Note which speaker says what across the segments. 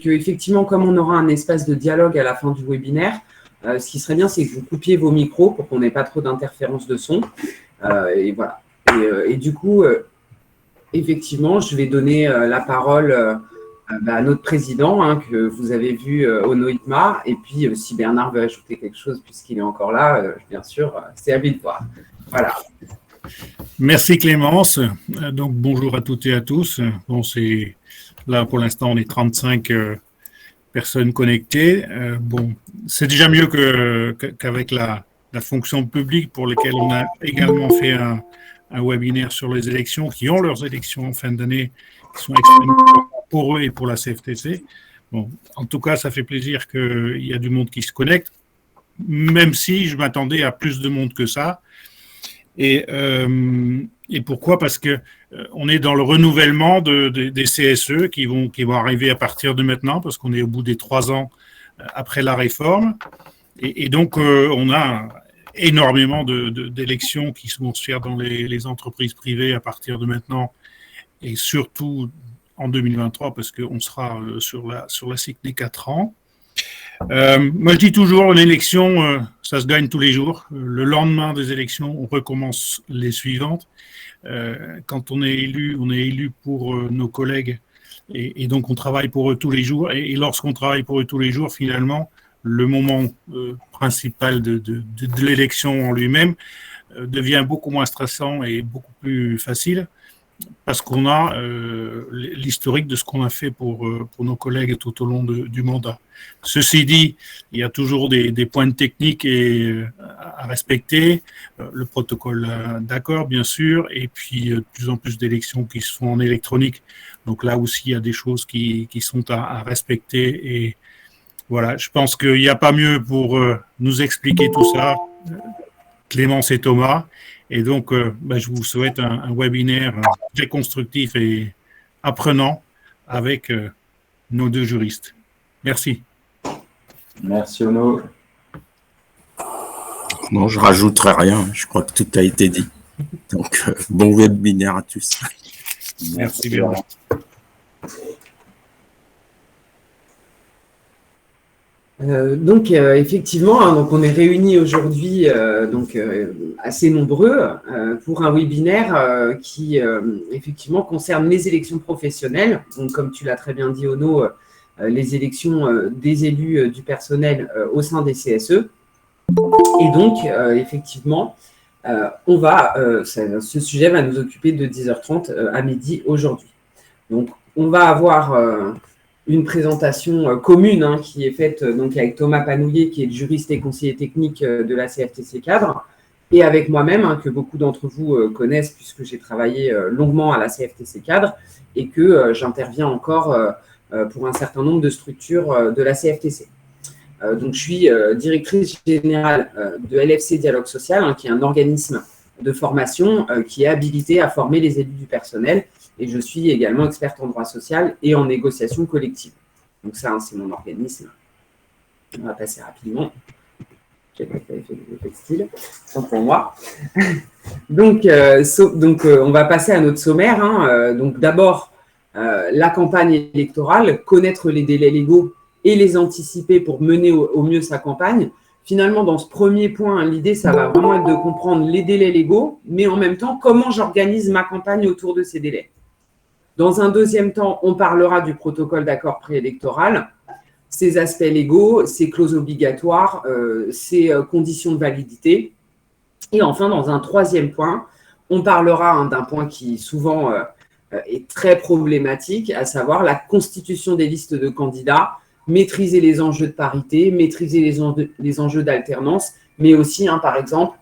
Speaker 1: effectivement, comme on aura un espace de dialogue à la fin du webinaire, ce qui serait bien, c'est que vous coupiez vos micros pour qu'on n'ait pas trop d'interférences de son. Et voilà. Et du coup, effectivement, je vais donner la parole à notre président, que vous avez vu, Ono Hitmar. Et puis, si Bernard veut ajouter quelque chose, puisqu'il est encore là, bien sûr, c'est à lui de voir. Voilà.
Speaker 2: Merci Clémence. Donc, bonjour à toutes et à tous. Bon, là, pour l'instant, on est 35 personnes connectées. Bon, c'est déjà mieux qu'avec la fonction publique pour laquelle on a également fait un webinaire sur les élections, qui ont leurs élections en fin d'année, qui sont extrêmement pour eux et pour la CFTC. Bon, en tout cas, ça fait plaisir qu'il y a du monde qui se connecte, même si je m'attendais à plus de monde que ça. Et pourquoi? Parce que on est dans le renouvellement des CSE qui vont arriver à partir de maintenant, parce qu'on est au bout des 3 ans après la réforme. Et donc, on a énormément d'élections qui vont se faire dans les entreprises privées à partir de maintenant, et surtout en 2023, parce qu'on sera sur la cycle des 4 ans. Moi, je dis toujours, l'élection, ça se gagne tous les jours. Le lendemain des élections, on recommence les suivantes. Quand on est élu pour nos collègues, et donc on travaille pour eux tous les jours. Et lorsqu'on travaille pour eux tous les jours, finalement, le moment principal de l'élection en lui-même devient beaucoup moins stressant et beaucoup plus facile, parce qu'on a l'historique de ce qu'on a fait pour nos collègues tout au long du mandat. Ceci dit, il y a toujours des points techniques à respecter, le protocole d'accord, bien sûr, et puis de plus en plus d'élections qui se font en électronique. Donc là aussi, il y a des choses qui sont à respecter. Et voilà, je pense qu'il n'y a pas mieux pour nous expliquer tout ça, Clémence et Thomas. Et donc, je vous souhaite un webinaire très constructif et apprenant avec nos 2 juristes. Merci.
Speaker 3: Merci, Ono.
Speaker 4: Non, je rajouterai rien. Je crois que tout a été dit. Donc, bon webinaire à tous.
Speaker 2: Merci bien.
Speaker 1: Donc, effectivement, donc on est réunis aujourd'hui assez nombreux pour un webinaire qui, effectivement, concerne les élections professionnelles. Donc, comme tu l'as très bien dit, Ono, les élections des élus du personnel au sein des CSE. Et donc, effectivement, ce sujet va nous occuper de 10h30 à midi aujourd'hui. Donc, on va avoir une présentation commune qui est faite donc avec Thomas Panouillet, qui est le juriste et conseiller technique de la CFTC Cadre, et avec moi-même, que beaucoup d'entre vous connaissent puisque j'ai travaillé longuement à la CFTC Cadre et que j'interviens encore pour un certain nombre de structures de la CFTC. Donc, je suis directrice générale de LFC Dialogue Social, qui est un organisme de formation qui est habilité à former les élus du personnel. Et je suis également experte en droit social et en négociation collective. Donc ça, c'est mon organisme. On va passer rapidement. J'ai pas fait l'effet de style, sans pour moi. Donc, on va passer à notre sommaire. Donc d'abord, la campagne électorale, connaître les délais légaux et les anticiper pour mener au mieux sa campagne. Finalement, dans ce premier point, l'idée, ça va vraiment être de comprendre les délais légaux, mais en même temps, comment j'organise ma campagne autour de ces délais. Dans un deuxième temps, on parlera du protocole d'accord préélectoral, ses aspects légaux, ses clauses obligatoires, ses conditions de validité. Et enfin, dans un troisième point, on parlera d'un point qui souvent est très problématique, à savoir la constitution des listes de candidats, maîtriser les enjeux de parité, maîtriser les enjeux d'alternance, mais aussi, par exemple,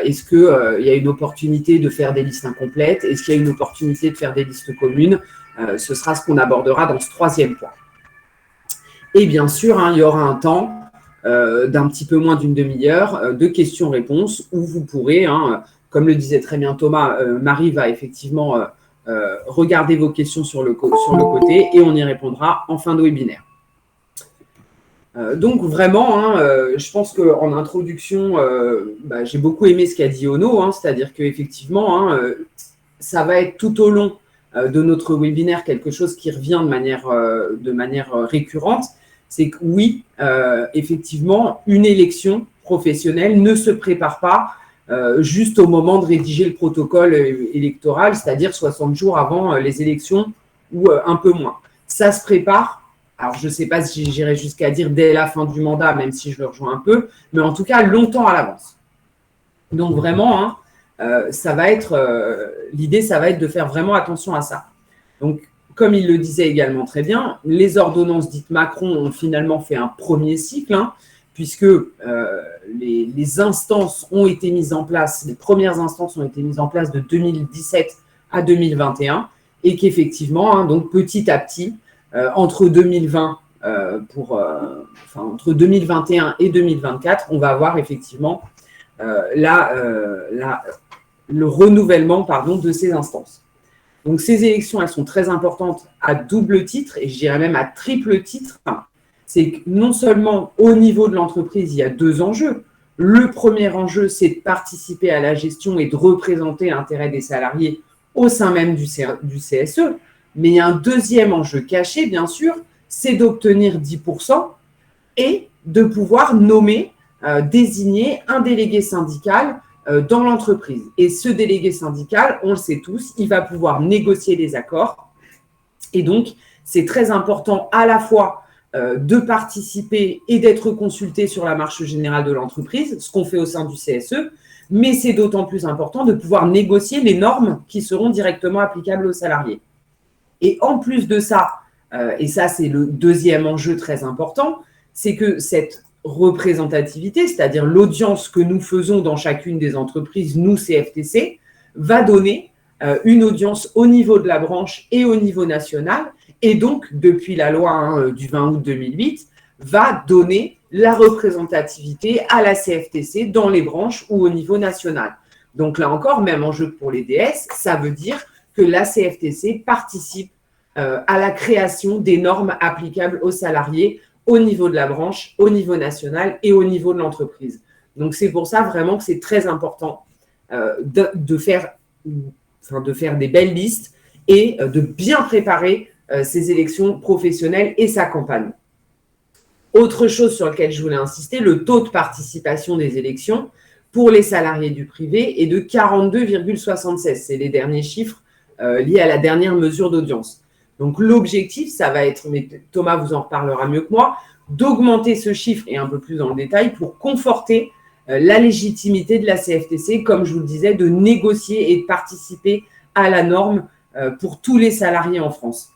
Speaker 1: est-ce qu'il y a une opportunité de faire des listes incomplètes? Est-ce qu'il y a une opportunité de faire des listes communes? Ce sera ce qu'on abordera dans ce troisième point. Et bien sûr, il y aura un temps d'un petit peu moins d'une demi-heure de questions-réponses où vous pourrez, comme le disait très bien Thomas, Marie va effectivement regarder vos questions sur le côté et on y répondra en fin de webinaire. Donc vraiment, je pense qu'en introduction, j'ai beaucoup aimé ce qu'a dit Ono, c'est-à-dire qu'effectivement, ça va être tout au long de notre webinaire quelque chose qui revient de manière récurrente, c'est que oui, effectivement, une élection professionnelle ne se prépare pas juste au moment de rédiger le protocole électoral, c'est-à-dire 60 jours avant les élections ou un peu moins. Ça se prépare, alors je ne sais pas si j'irai jusqu'à dire dès la fin du mandat, même si je le rejoins un peu, mais en tout cas longtemps à l'avance. Donc vraiment, hein, l'idée, ça va être de faire vraiment attention à ça. Donc, comme il le disait également très bien, les ordonnances dites Macron ont finalement fait un premier cycle, hein, puisque les instances ont été mises en place, les premières instances ont été mises en place de 2017 à 2021, et qu'effectivement, hein, donc petit à petit, entre 2021 et 2024, on va avoir effectivement le renouvellement de ces instances. Donc, ces élections, elles sont très importantes à double titre, et je dirais même à triple titre. C'est que non seulement au niveau de l'entreprise, il y a deux enjeux. Le premier enjeu, c'est de participer à la gestion et de représenter l'intérêt des salariés au sein même du CSE. Mais il y a un deuxième enjeu caché, bien sûr, c'est d'obtenir 10% et de pouvoir nommer, désigner un délégué syndical dans l'entreprise. Et ce délégué syndical, on le sait tous, il va pouvoir négocier les accords. Et donc, c'est très important à la fois de participer et d'être consulté sur la marche générale de l'entreprise, ce qu'on fait au sein du CSE, mais c'est d'autant plus important de pouvoir négocier les normes qui seront directement applicables aux salariés. Et en plus de ça, et ça c'est le deuxième enjeu très important, c'est que cette représentativité, c'est-à-dire l'audience que nous faisons dans chacune des entreprises, nous CFTC, va donner une audience au niveau de la branche et au niveau national, et donc depuis la loi du 20 août 2008, va donner la représentativité à la CFTC dans les branches ou au niveau national. Donc là encore, même enjeu pour les DS, ça veut dire que la CFTC participe à la création des normes applicables aux salariés au niveau de la branche, au niveau national et au niveau de l'entreprise. Donc, c'est pour ça vraiment que c'est très important de faire des belles listes et de bien préparer ces élections professionnelles et sa campagne. Autre chose sur laquelle je voulais insister, le taux de participation des élections pour les salariés du privé est de 42,76. C'est les derniers chiffres liés à la dernière mesure d'audience. Donc, l'objectif, ça va être, mais Thomas vous en reparlera mieux que moi, d'augmenter ce chiffre et un peu plus dans le détail pour conforter la légitimité de la CFTC, comme je vous le disais, de négocier et de participer à la norme pour tous les salariés en France.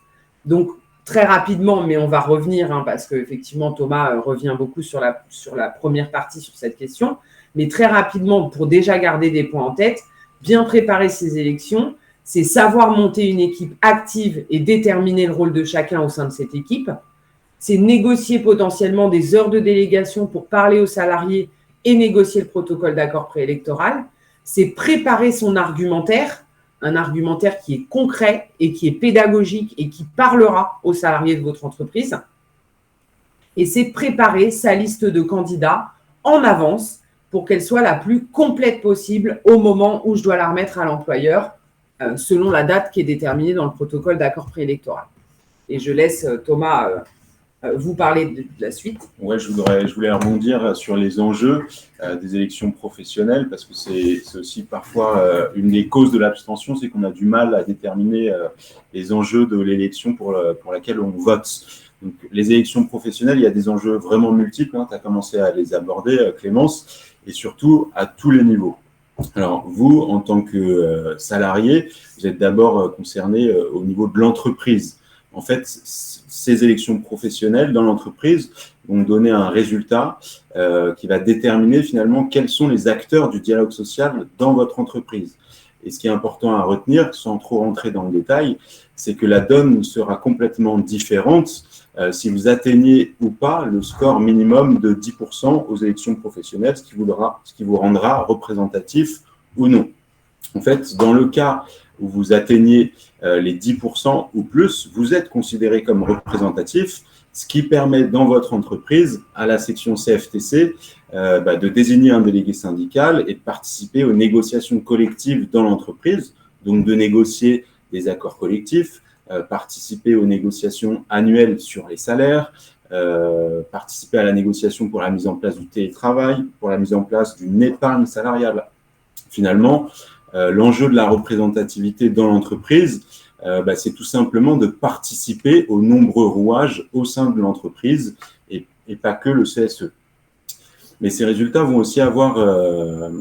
Speaker 1: Donc, très rapidement, mais on va revenir, parce qu'effectivement, Thomas revient beaucoup sur la première partie sur cette question, mais très rapidement, pour déjà garder des points en tête, bien préparer ces élections, c'est savoir monter une équipe active et déterminer le rôle de chacun au sein de cette équipe. C'est négocier potentiellement des heures de délégation pour parler aux salariés et négocier le protocole d'accord préélectoral. C'est préparer son argumentaire, un argumentaire qui est concret et qui est pédagogique et qui parlera aux salariés de votre entreprise. Et c'est préparer sa liste de candidats en avance pour qu'elle soit la plus complète possible au moment où je dois la remettre à l'employeur, selon la date qui est déterminée dans le protocole d'accord préélectoral. Et je laisse Thomas vous parler de la suite.
Speaker 3: Ouais, je voulais rebondir sur les enjeux des élections professionnelles, parce que c'est aussi parfois une des causes de l'abstention, c'est qu'on a du mal à déterminer les enjeux de l'élection pour laquelle on vote. Donc, les élections professionnelles, il y a des enjeux vraiment multiples, tu as commencé à les aborder, Clémence, et surtout à tous les niveaux. Alors, vous, en tant que salarié, vous êtes d'abord concerné au niveau de l'entreprise. En fait, ces élections professionnelles dans l'entreprise vont donner un résultat qui va déterminer finalement quels sont les acteurs du dialogue social dans votre entreprise. Et ce qui est important à retenir, sans trop rentrer dans le détail, c'est que la donne sera complètement différente si vous atteignez ou pas le score minimum de 10% aux élections professionnelles, ce qui vous rendra représentatif ou non. En fait, dans le cas où vous atteignez les 10% ou plus, vous êtes considéré comme représentatif, ce qui permet dans votre entreprise, à la section CFTC, de désigner un délégué syndical et de participer aux négociations collectives dans l'entreprise, donc de négocier des accords collectifs, participer aux négociations annuelles sur les salaires, participer à la négociation pour la mise en place du télétravail, pour la mise en place d'une épargne salariale. Finalement, l'enjeu de la représentativité dans l'entreprise, c'est tout simplement de participer aux nombreux rouages au sein de l'entreprise et pas que le CSE. Mais ces résultats vont aussi vont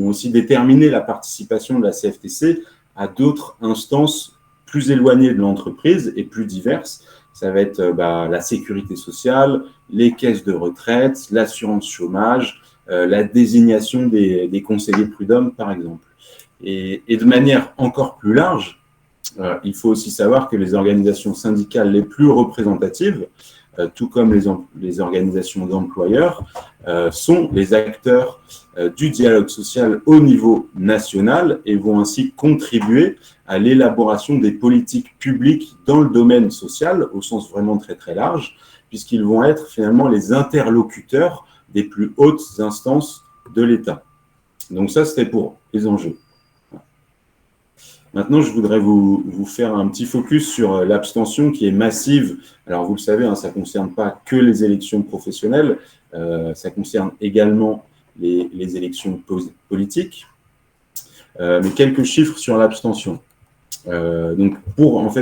Speaker 3: aussi déterminer la participation de la CFTC à d'autres instances plus éloignées de l'entreprise et plus diverses. Ça va être la sécurité sociale, les caisses de retraite, l'assurance chômage, la désignation des conseillers prud'hommes, par exemple. Et de manière encore plus large, il faut aussi savoir que les organisations syndicales les plus représentatives, tout comme les organisations d'employeurs, sont les acteurs du dialogue social au niveau national et vont ainsi contribuer à l'élaboration des politiques publiques dans le domaine social, au sens vraiment très très large, puisqu'ils vont être finalement les interlocuteurs des plus hautes instances de l'État. Donc ça, c'était pour les enjeux. Maintenant, je voudrais vous faire un petit focus sur l'abstention qui est massive. Alors, vous le savez, ça ne concerne pas que les élections professionnelles, ça concerne également les élections politiques. Mais quelques chiffres sur l'abstention. Donc, pour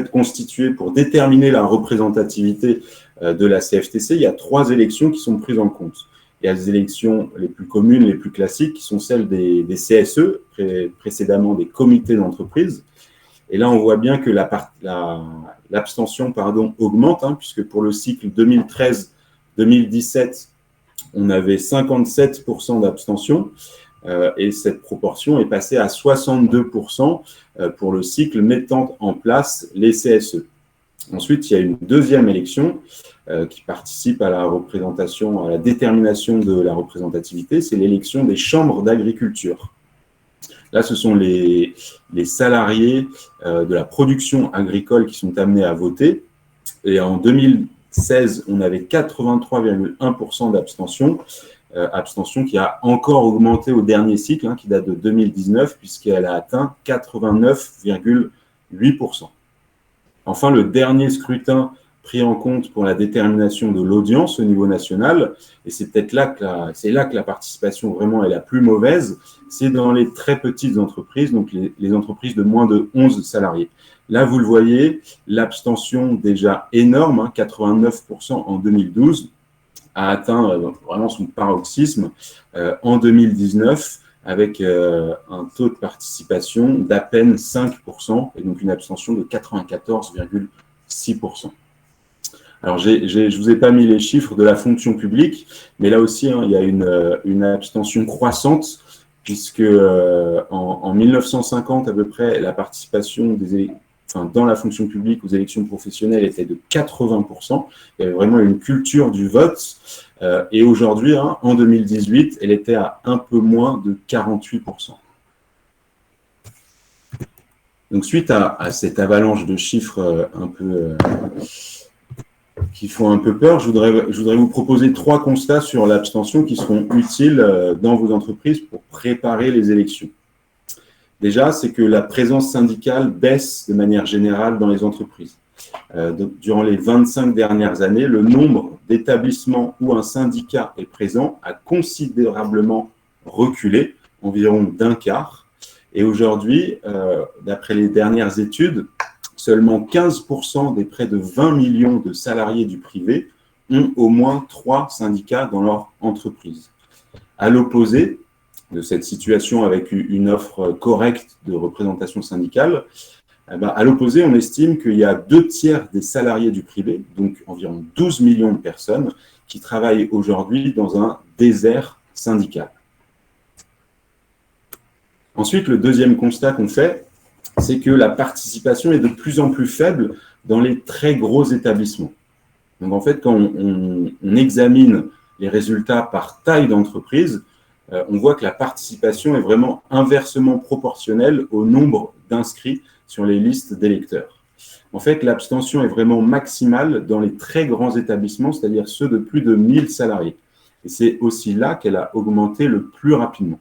Speaker 3: déterminer la représentativité de la CFTC, il y a 3 élections qui sont prises en compte. Il y a les élections les plus communes, les plus classiques, qui sont celles des CSE, précédemment des comités d'entreprise. Et là, on voit bien que l'abstention augmente, puisque pour le cycle 2013-2017, on avait 57% d'abstention, et cette proportion est passée à 62% pour le cycle mettant en place les CSE. Ensuite, il y a une deuxième élection qui participe à la détermination de la représentativité, c'est l'élection des chambres d'agriculture. Là, ce sont les salariés de la production agricole qui sont amenés à voter. Et en 2016, on avait 83,1% d'abstention, abstention qui a encore augmenté au dernier cycle, qui date de 2019, puisqu'elle a atteint 89,8%. Enfin, le dernier scrutin pris en compte pour la détermination de l'audience au niveau national, et c'est peut-être là que la participation vraiment est la plus mauvaise, c'est dans les très petites entreprises, donc les entreprises de moins de 11 salariés. Là, vous le voyez, l'abstention déjà énorme, 89% en 2012, a atteint vraiment son paroxysme en 2019, avec un taux de participation d'à peine 5%, et donc une abstention de 94,6%. Alors, je ne vous ai pas mis les chiffres de la fonction publique, mais là aussi, il y a une abstention croissante, puisque en 1950, à peu près, la participation dans la fonction publique aux élections professionnelles était de 80%. Il y avait vraiment une culture du vote. Et aujourd'hui, en 2018, elle était à un peu moins de 48%. Donc, suite à cette avalanche de chiffres qui font un peu peur, je voudrais vous proposer 3 constats sur l'abstention qui seront utiles dans vos entreprises pour préparer les élections. Déjà, c'est que la présence syndicale baisse de manière générale dans les entreprises. Durant les 25 dernières années, le nombre d'établissements où un syndicat est présent a considérablement reculé, environ d'un quart. Et aujourd'hui, d'après les dernières études, seulement 15% des près de 20 millions de salariés du privé ont au moins 3 syndicats dans leur entreprise. À l'opposé de cette situation avec une offre correcte de représentation syndicale, à l'opposé, on estime qu'il y a 2/3 des salariés du privé, donc environ 12 millions de personnes, qui travaillent aujourd'hui dans un désert syndical. Ensuite, le deuxième constat qu'on fait, c'est que la participation est de plus en plus faible dans les très gros établissements. Donc, en fait, quand on examine les résultats par taille d'entreprise, on voit que la participation est vraiment inversement proportionnelle au nombre d'inscrits sur les listes d'électeurs. En fait, l'abstention est vraiment maximale dans les très grands établissements, c'est-à-dire ceux de plus de 1000 salariés. Et c'est aussi là qu'elle a augmenté le plus rapidement.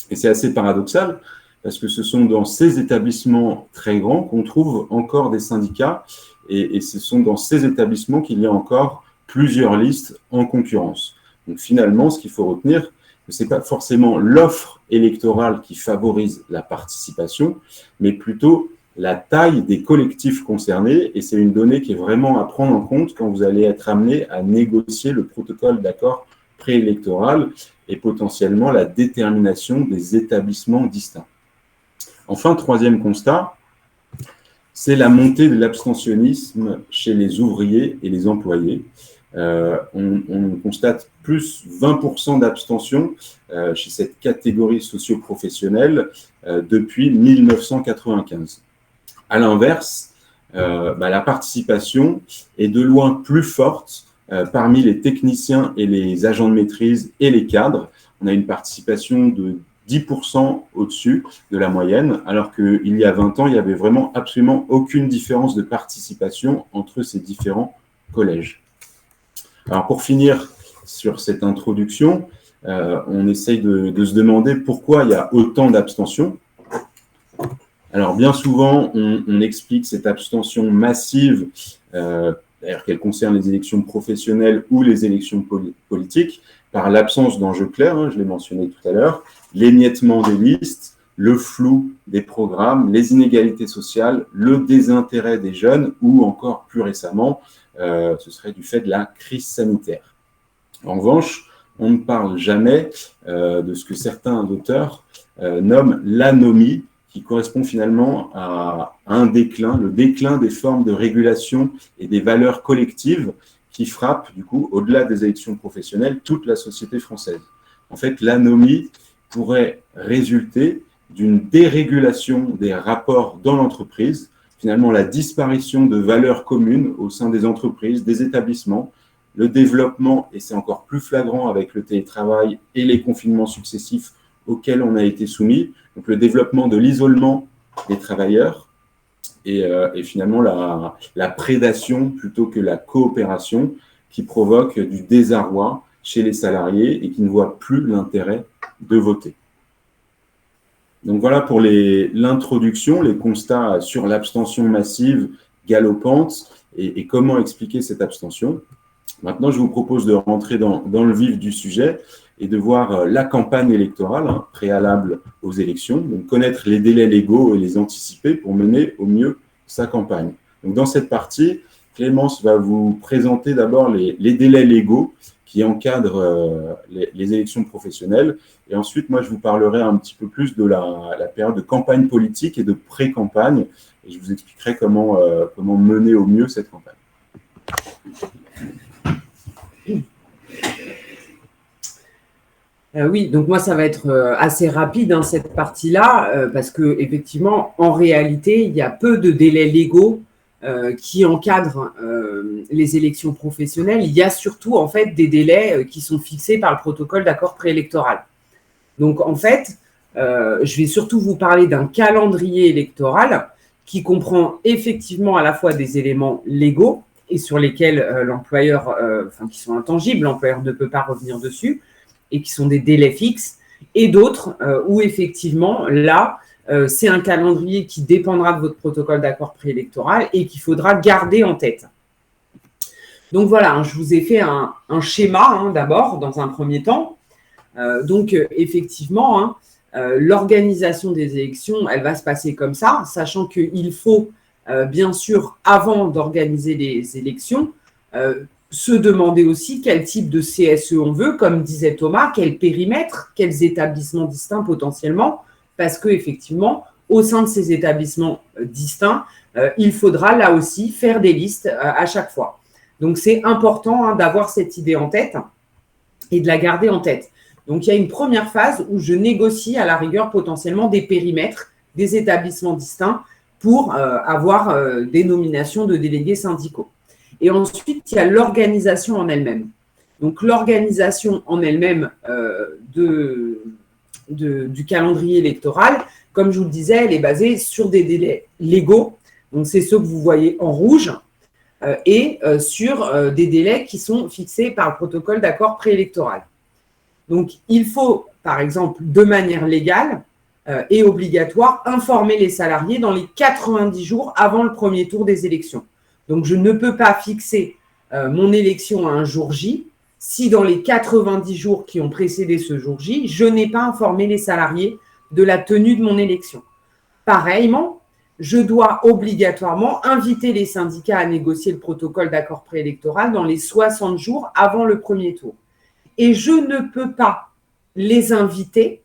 Speaker 3: Et c'est assez paradoxal, parce que ce sont dans ces établissements très grands qu'on trouve encore des syndicats et ce sont dans ces établissements qu'il y a encore plusieurs listes en concurrence. Donc finalement, ce qu'il faut retenir, ce n'est pas forcément l'offre électorale qui favorise la participation, mais plutôt la taille des collectifs concernés, et c'est une donnée qui est vraiment à prendre en compte quand vous allez être amené à négocier le protocole d'accord préélectoral et potentiellement la détermination des établissements distincts. Enfin, troisième constat, c'est la montée de l'abstentionnisme chez les ouvriers et les employés. On constate plus 20% d'abstention chez cette catégorie socio-professionnelle depuis 1995. À l'inverse, la participation est de loin plus forte parmi les techniciens et les agents de maîtrise et les cadres. On a une participation de 10% au-dessus de la moyenne, alors qu'il y a 20 ans, il n'y avait vraiment absolument aucune différence de participation entre ces différents collèges. Alors pour finir sur cette introduction, on essaye de se demander pourquoi il y a autant d'abstention. Alors bien souvent, on explique cette abstention massive, d'ailleurs qu'elle concerne les élections professionnelles ou les élections politiques, par l'absence d'enjeux clairs, je l'ai mentionné tout à l'heure, l'émiettement des listes, le flou des programmes, les inégalités sociales, le désintérêt des jeunes ou encore plus récemment, ce serait du fait de la crise sanitaire. En revanche, on ne parle jamais de ce que certains auteurs nomment l'anomie, qui correspond finalement à un déclin, le déclin des formes de régulation et des valeurs collectives qui frappent, du coup, au-delà des élections professionnelles, toute la société française. En fait, l'anomie pourrait résulter d'une dérégulation des rapports dans l'entreprise, finalement la disparition de valeurs communes au sein des entreprises, des établissements, le développement, et c'est encore plus flagrant avec le télétravail et les confinements successifs auxquels on a été soumis, donc le développement de l'isolement des travailleurs et finalement la prédation plutôt que la coopération qui provoque du désarroi chez les salariés et qui ne voient plus l'intérêt de voter. Donc voilà pour l'introduction, les constats sur l'abstention massive galopante et comment expliquer cette abstention. Maintenant, je vous propose de rentrer dans le vif du sujet et de voir la campagne électorale préalable aux élections, donc connaître les délais légaux et les anticiper pour mener au mieux sa campagne. Donc dans cette partie, Clémence va vous présenter d'abord les délais légaux qui encadrent les élections professionnelles, et ensuite, moi, je vous parlerai un petit peu plus de la période de campagne politique et de pré-campagne, et je vous expliquerai comment mener au mieux cette campagne.
Speaker 1: Oui, donc moi, ça va être assez rapide, cette partie-là, parce qu'effectivement, en réalité, il y a peu de délais légaux qui encadrent les élections professionnelles. Il y a surtout, en fait, des délais qui sont fixés par le protocole d'accord préélectoral. Donc, en fait, je vais surtout vous parler d'un calendrier électoral qui comprend effectivement à la fois des éléments légaux et sur lesquels l'employeur, qui sont intangibles, l'employeur ne peut pas revenir dessus, et qui sont des délais fixes, et d'autres où effectivement, là, c'est un calendrier qui dépendra de votre protocole d'accord préélectoral et qu'il faudra garder en tête. Donc voilà, je vous ai fait un schéma d'abord, dans un premier temps. Donc effectivement, l'organisation des élections, elle va se passer comme ça, sachant qu'il faut, bien sûr, avant d'organiser les élections, se demander aussi quel type de CSE on veut, comme disait Thomas, quel périmètre, quels établissements distincts potentiellement, parce qu'effectivement, au sein de ces établissements distincts, il faudra là aussi faire des listes à chaque fois. Donc, c'est important d'avoir cette idée en tête et de la garder en tête. Donc, il y a une première phase où je négocie à la rigueur potentiellement des périmètres, des établissements distincts pour avoir des nominations de délégués syndicaux. Et ensuite, il y a l'organisation en elle-même. Donc, l'organisation en elle-même du calendrier électoral, comme je vous le disais, elle est basée sur des délais légaux. Donc, c'est ceux que vous voyez en rouge et sur des délais qui sont fixés par le protocole d'accord préélectoral. Donc, il faut, par exemple, de manière légale, est obligatoire, informer les salariés dans les 90 jours avant le premier tour des élections. Donc, je ne peux pas fixer mon élection à un jour J si dans les 90 jours qui ont précédé ce jour J, je n'ai pas informé les salariés de la tenue de mon élection. Pareillement, je dois obligatoirement inviter les syndicats à négocier le protocole d'accord préélectoral dans les 60 jours avant le premier tour. Et je ne peux pas les inviter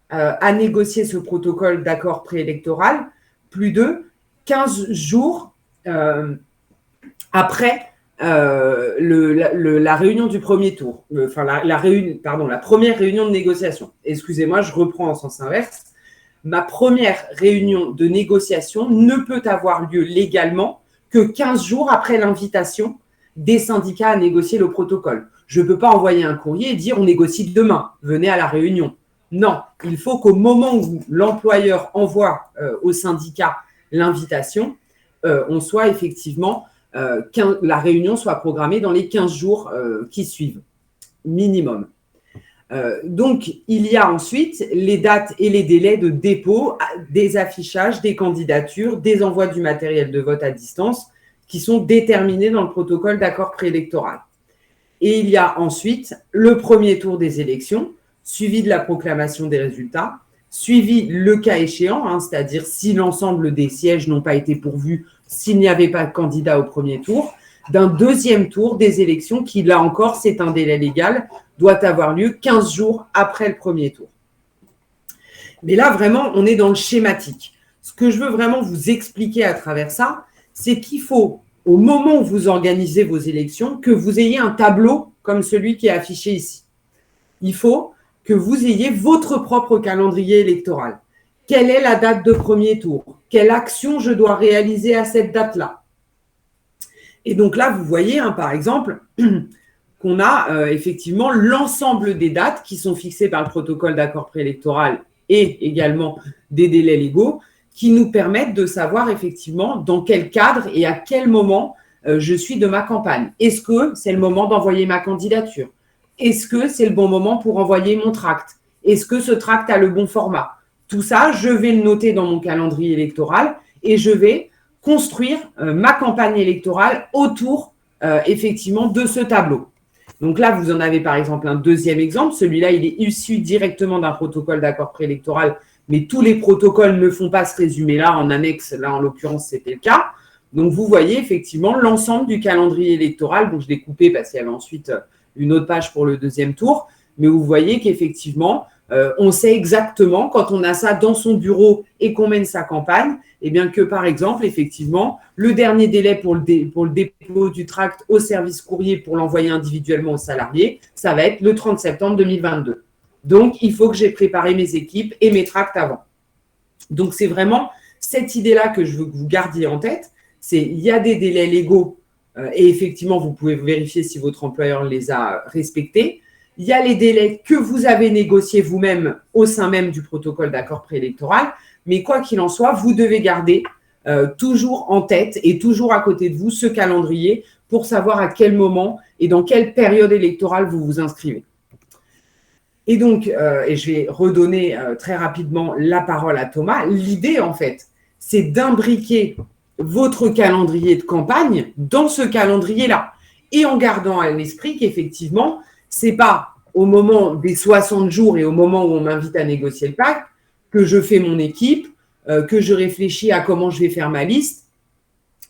Speaker 1: à négocier ce protocole d'accord préélectoral plus de 15 jours après la réunion du premier tour, la première réunion de négociation. Excusez-moi, je reprends en sens inverse. Ma première réunion de négociation ne peut avoir lieu légalement que 15 jours après l'invitation des syndicats à négocier le protocole. Je ne peux pas envoyer un courrier et dire on négocie demain, venez à la réunion. Non, il faut qu'au moment où l'employeur envoie au syndicat l'invitation, on soit effectivement, la réunion soit programmée dans les 15 jours qui suivent, minimum. Donc, il y a ensuite les dates et les délais de dépôt, des affichages, des candidatures, des envois du matériel de vote à distance qui sont déterminés dans le protocole d'accord préélectoral. Et il y a ensuite le premier tour des élections, suivi de la proclamation des résultats, suivi le cas échéant, c'est-à-dire si l'ensemble des sièges n'ont pas été pourvus, s'il n'y avait pas de candidat au premier tour, d'un deuxième tour des élections qui, là encore, c'est un délai légal, doit avoir lieu 15 jours après le premier tour. Mais là, vraiment, on est dans le schématique. Ce que je veux vraiment vous expliquer à travers ça, c'est qu'il faut, au moment où vous organisez vos élections, que vous ayez un tableau comme celui qui est affiché ici. Il faut que vous ayez votre propre calendrier électoral. Quelle est la date de premier tour? Quelle action je dois réaliser à cette date-là? Et donc là, vous voyez, par exemple, qu'on a effectivement l'ensemble des dates qui sont fixées par le protocole d'accord préélectoral et également des délais légaux qui nous permettent de savoir effectivement dans quel cadre et à quel moment je suis de ma campagne. Est-ce que c'est le moment d'envoyer ma candidature? Est-ce que c'est le bon moment pour envoyer mon tract? Est-ce que ce tract a le bon format? Tout ça, je vais le noter dans mon calendrier électoral et je vais construire ma campagne électorale autour effectivement de ce tableau. Donc là, vous en avez par exemple un deuxième exemple. Celui-là, il est issu directement d'un protocole d'accord préélectoral, mais tous les protocoles ne font pas ce résumé-là en annexe. Là, en l'occurrence, c'était le cas. Donc, vous voyez effectivement l'ensemble du calendrier électoral. Donc, je l'ai coupé parce qu'il y avait ensuite une autre page pour le deuxième tour. Mais vous voyez qu'effectivement, on sait exactement quand on a ça dans son bureau et qu'on mène sa campagne, eh bien que par exemple, effectivement, le dernier délai pour le dépôt du tract au service courrier pour l'envoyer individuellement aux salariés, ça va être le 30 septembre 2022. Donc, il faut que j'ai préparé mes équipes et mes tracts avant. Donc, c'est vraiment cette idée-là que je veux que vous gardiez en tête. Il y a des délais légaux et effectivement, vous pouvez vérifier si votre employeur les a respectés. Il y a les délais que vous avez négociés vous-même au sein même du protocole d'accord préélectoral. Mais quoi qu'il en soit, vous devez garder toujours en tête et toujours à côté de vous ce calendrier pour savoir à quel moment et dans quelle période électorale vous vous inscrivez. Et donc, et je vais redonner très rapidement la parole à Thomas. L'idée, en fait, c'est d'imbriquer votre calendrier de campagne dans ce calendrier-là et en gardant à l'esprit qu'effectivement, ce n'est pas au moment des 60 jours et au moment où on m'invite à négocier le pacte que je fais mon équipe, que je réfléchis à comment je vais faire ma liste,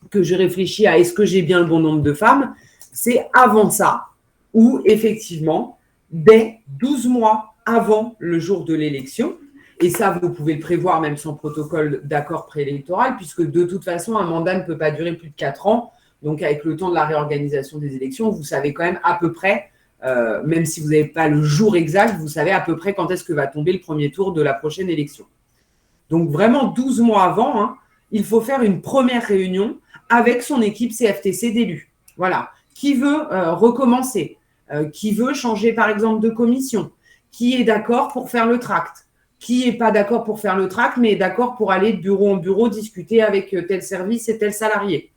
Speaker 1: que je réfléchis à est-ce que j'ai bien le bon nombre de femmes. C'est avant ça où, effectivement, dès 12 mois avant le jour de l'élection, et ça, vous pouvez le prévoir même sans protocole d'accord préélectoral, puisque de toute façon, un mandat ne peut pas durer plus de 4 ans. Donc, avec le temps de la réorganisation des élections, vous savez quand même à peu près, même si vous n'avez pas le jour exact, vous savez à peu près quand est-ce que va tomber le premier tour de la prochaine élection. Donc, vraiment, 12 mois avant, il faut faire une première réunion avec son équipe CFTC d'élus. Voilà. Qui veut recommencer, qui veut changer, par exemple, de commission, qui est d'accord pour faire le tract, qui n'est pas d'accord pour faire le tract, mais est d'accord pour aller de bureau en bureau discuter avec tel service et tel salarié.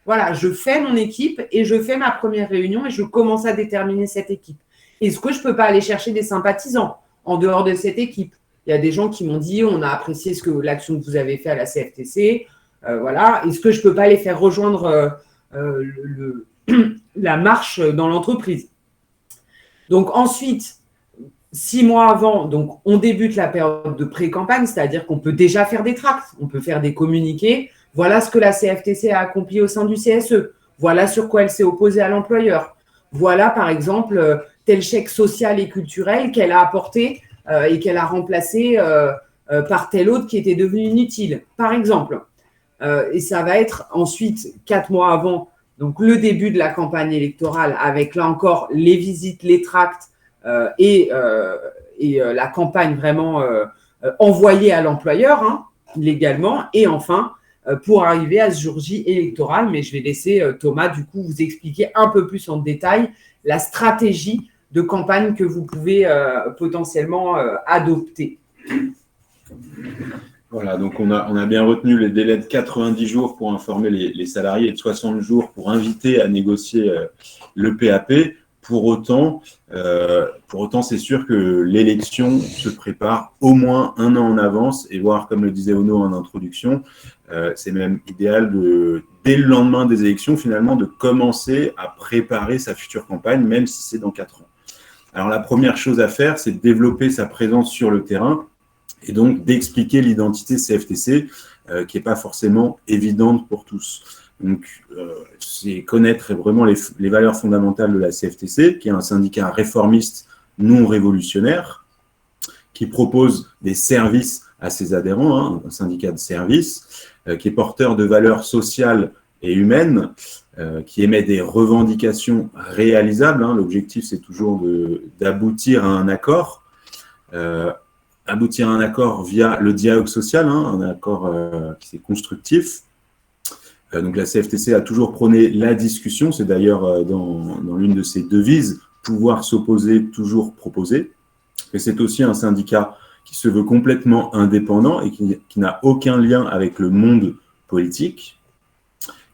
Speaker 1: Voilà, je fais mon équipe et je fais ma première réunion et je commence à déterminer cette équipe. Est-ce que je ne peux pas aller chercher des sympathisants en dehors de cette équipe? Il y a des gens qui m'ont dit, on a apprécié l'action que vous avez fait à la CFTC. Voilà. Est-ce que je ne peux pas les faire rejoindre la marche dans l'entreprise? Donc ensuite, 6 mois avant, donc on débute la période de pré-campagne, c'est-à-dire qu'on peut déjà faire des tracts, on peut faire des communiqués. Voilà ce que la CFTC a accompli au sein du CSE. Voilà sur quoi elle s'est opposée à l'employeur. Voilà, par exemple, tel chèque social et culturel qu'elle a apporté et qu'elle a remplacé par tel autre qui était devenu inutile, par exemple. Et ça va être ensuite, 4 mois avant, donc le début de la campagne électorale, avec là encore les visites, les tracts et la campagne vraiment envoyée à l'employeur, hein, légalement. Et enfin, pour arriver à ce jour J électoral, mais je vais laisser Thomas, du coup, vous expliquer un peu plus en détail la stratégie de campagne que vous pouvez potentiellement adopter.
Speaker 3: Voilà, donc on a bien retenu les délais de 90 jours pour informer les salariés et de 60 jours pour inviter à négocier le PAP. Pour autant, c'est sûr que l'élection se prépare au moins un an en avance et voire, comme le disait Ono en introduction, c'est même idéal dès le lendemain des élections, finalement, de commencer à préparer sa future campagne, même si c'est dans 4 ans. Alors, la première chose à faire, c'est de développer sa présence sur le terrain et donc d'expliquer l'identité CFTC, qui n'est pas forcément évidente pour tous. Donc, c'est connaître vraiment les valeurs fondamentales de la CFTC, qui est un syndicat réformiste non révolutionnaire, qui propose des services à ses adhérents, hein, un syndicat de services, qui est porteur de valeurs sociales et humaines, qui émet des revendications réalisables. Hein. L'objectif, c'est toujours d'aboutir à un accord. Aboutir à un accord via le dialogue social, hein, un accord qui est constructif. Donc la CFTC a toujours prôné la discussion, c'est d'ailleurs dans l'une de ses devises, pouvoir s'opposer, toujours proposer. Et c'est aussi un syndicat qui se veut complètement indépendant et qui n'a aucun lien avec le monde politique,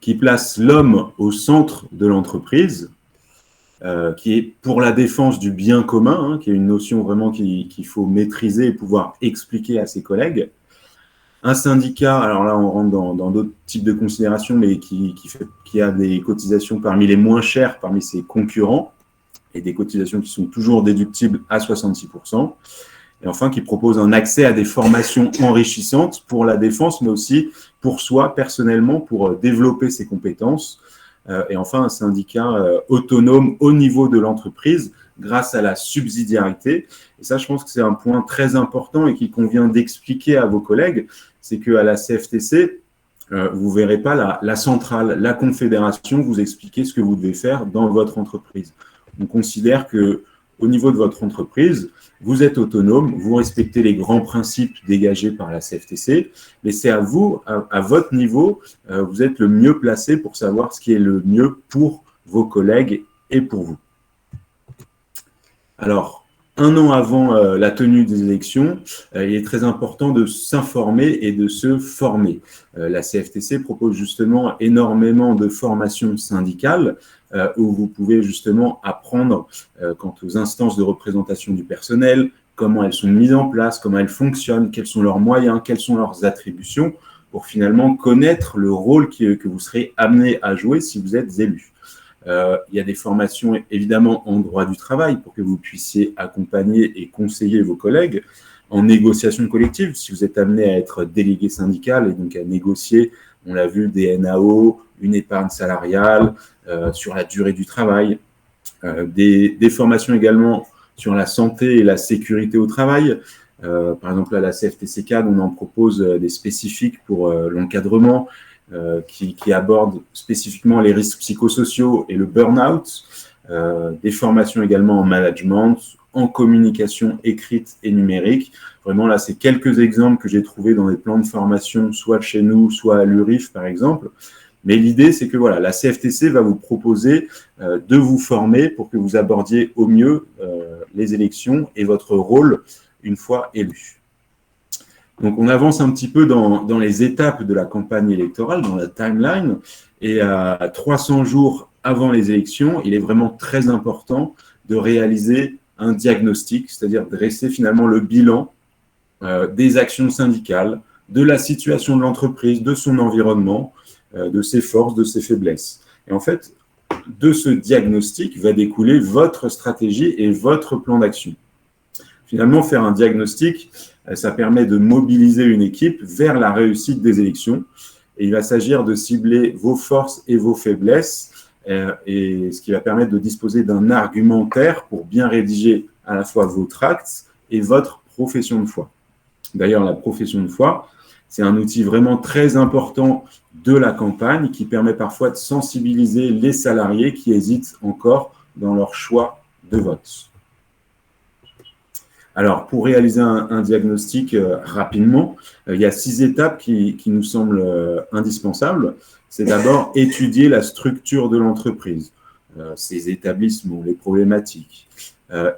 Speaker 3: qui place l'homme au centre de l'entreprise, qui est pour la défense du bien commun, hein, qui est une notion vraiment qu'il faut maîtriser et pouvoir expliquer à ses collègues. Un syndicat, alors là on rentre dans d'autres types de considérations, mais qui a des cotisations parmi les moins chères parmi ses concurrents, et des cotisations qui sont toujours déductibles à 66%. Et enfin, qui propose un accès à des formations enrichissantes pour la défense, mais aussi pour soi, personnellement, pour développer ses compétences. Et enfin, un syndicat autonome au niveau de l'entreprise grâce à la subsidiarité. Et ça, je pense que c'est un point très important et qu'il convient d'expliquer à vos collègues, c'est qu'à la CFTC, vous ne verrez pas la centrale, la confédération vous expliquer ce que vous devez faire dans votre entreprise. On considère qu'au niveau de votre entreprise, vous êtes autonome, vous respectez les grands principes dégagés par la CFTC, mais c'est à vous, à votre niveau, vous êtes le mieux placé pour savoir ce qui est le mieux pour vos collègues et pour vous. Alors, un an avant la tenue des élections, il est très important de s'informer et de se former. La CFTC propose justement énormément de formations syndicales où vous pouvez justement apprendre quant aux instances de représentation du personnel, comment elles sont mises en place, comment elles fonctionnent, quels sont leurs moyens, quelles sont leurs attributions, pour finalement connaître le rôle que vous serez amené à jouer si vous êtes élu. Il y a des formations évidemment en droit du travail pour que vous puissiez accompagner et conseiller vos collègues, en négociation collective, si vous êtes amené à être délégué syndical et donc à négocier, on l'a vu, des NAO, une épargne salariale, sur la durée du travail, des formations également sur la santé et la sécurité au travail. Par exemple, à la CFTC CAD, on en propose des spécifiques pour l'encadrement, qui abordent spécifiquement les risques psychosociaux et le burn-out, des formations également en management, en communication écrite et numérique. Vraiment, là, c'est quelques exemples que j'ai trouvés dans des plans de formation, soit chez nous, soit à l'URIF, par exemple. Mais l'idée, c'est que voilà, la CFTC va vous proposer de vous former pour que vous abordiez au mieux les élections et votre rôle une fois élu. Donc, on avance un petit peu dans les étapes de la campagne électorale, dans la timeline, et à 300 jours avant les élections, il est vraiment très important de réaliser un diagnostic, c'est-à-dire dresser finalement le bilan des actions syndicales, de la situation de l'entreprise, de son environnement, de ses forces, de ses faiblesses. Et en fait, de ce diagnostic va découler votre stratégie et votre plan d'action. Finalement, faire un diagnostic, ça permet de mobiliser une équipe vers la réussite des élections. Et il va s'agir de cibler vos forces et vos faiblesses, et ce qui va permettre de disposer d'un argumentaire pour bien rédiger à la fois vos tracts et votre profession de foi. D'ailleurs, la profession de foi, c'est un outil vraiment très important de la campagne qui permet parfois de sensibiliser les salariés qui hésitent encore dans leur choix de vote. Alors, pour réaliser un diagnostic rapidement, il y a 6 étapes qui nous semblent indispensables. C'est d'abord étudier la structure de l'entreprise, ses établissements, les problématiques.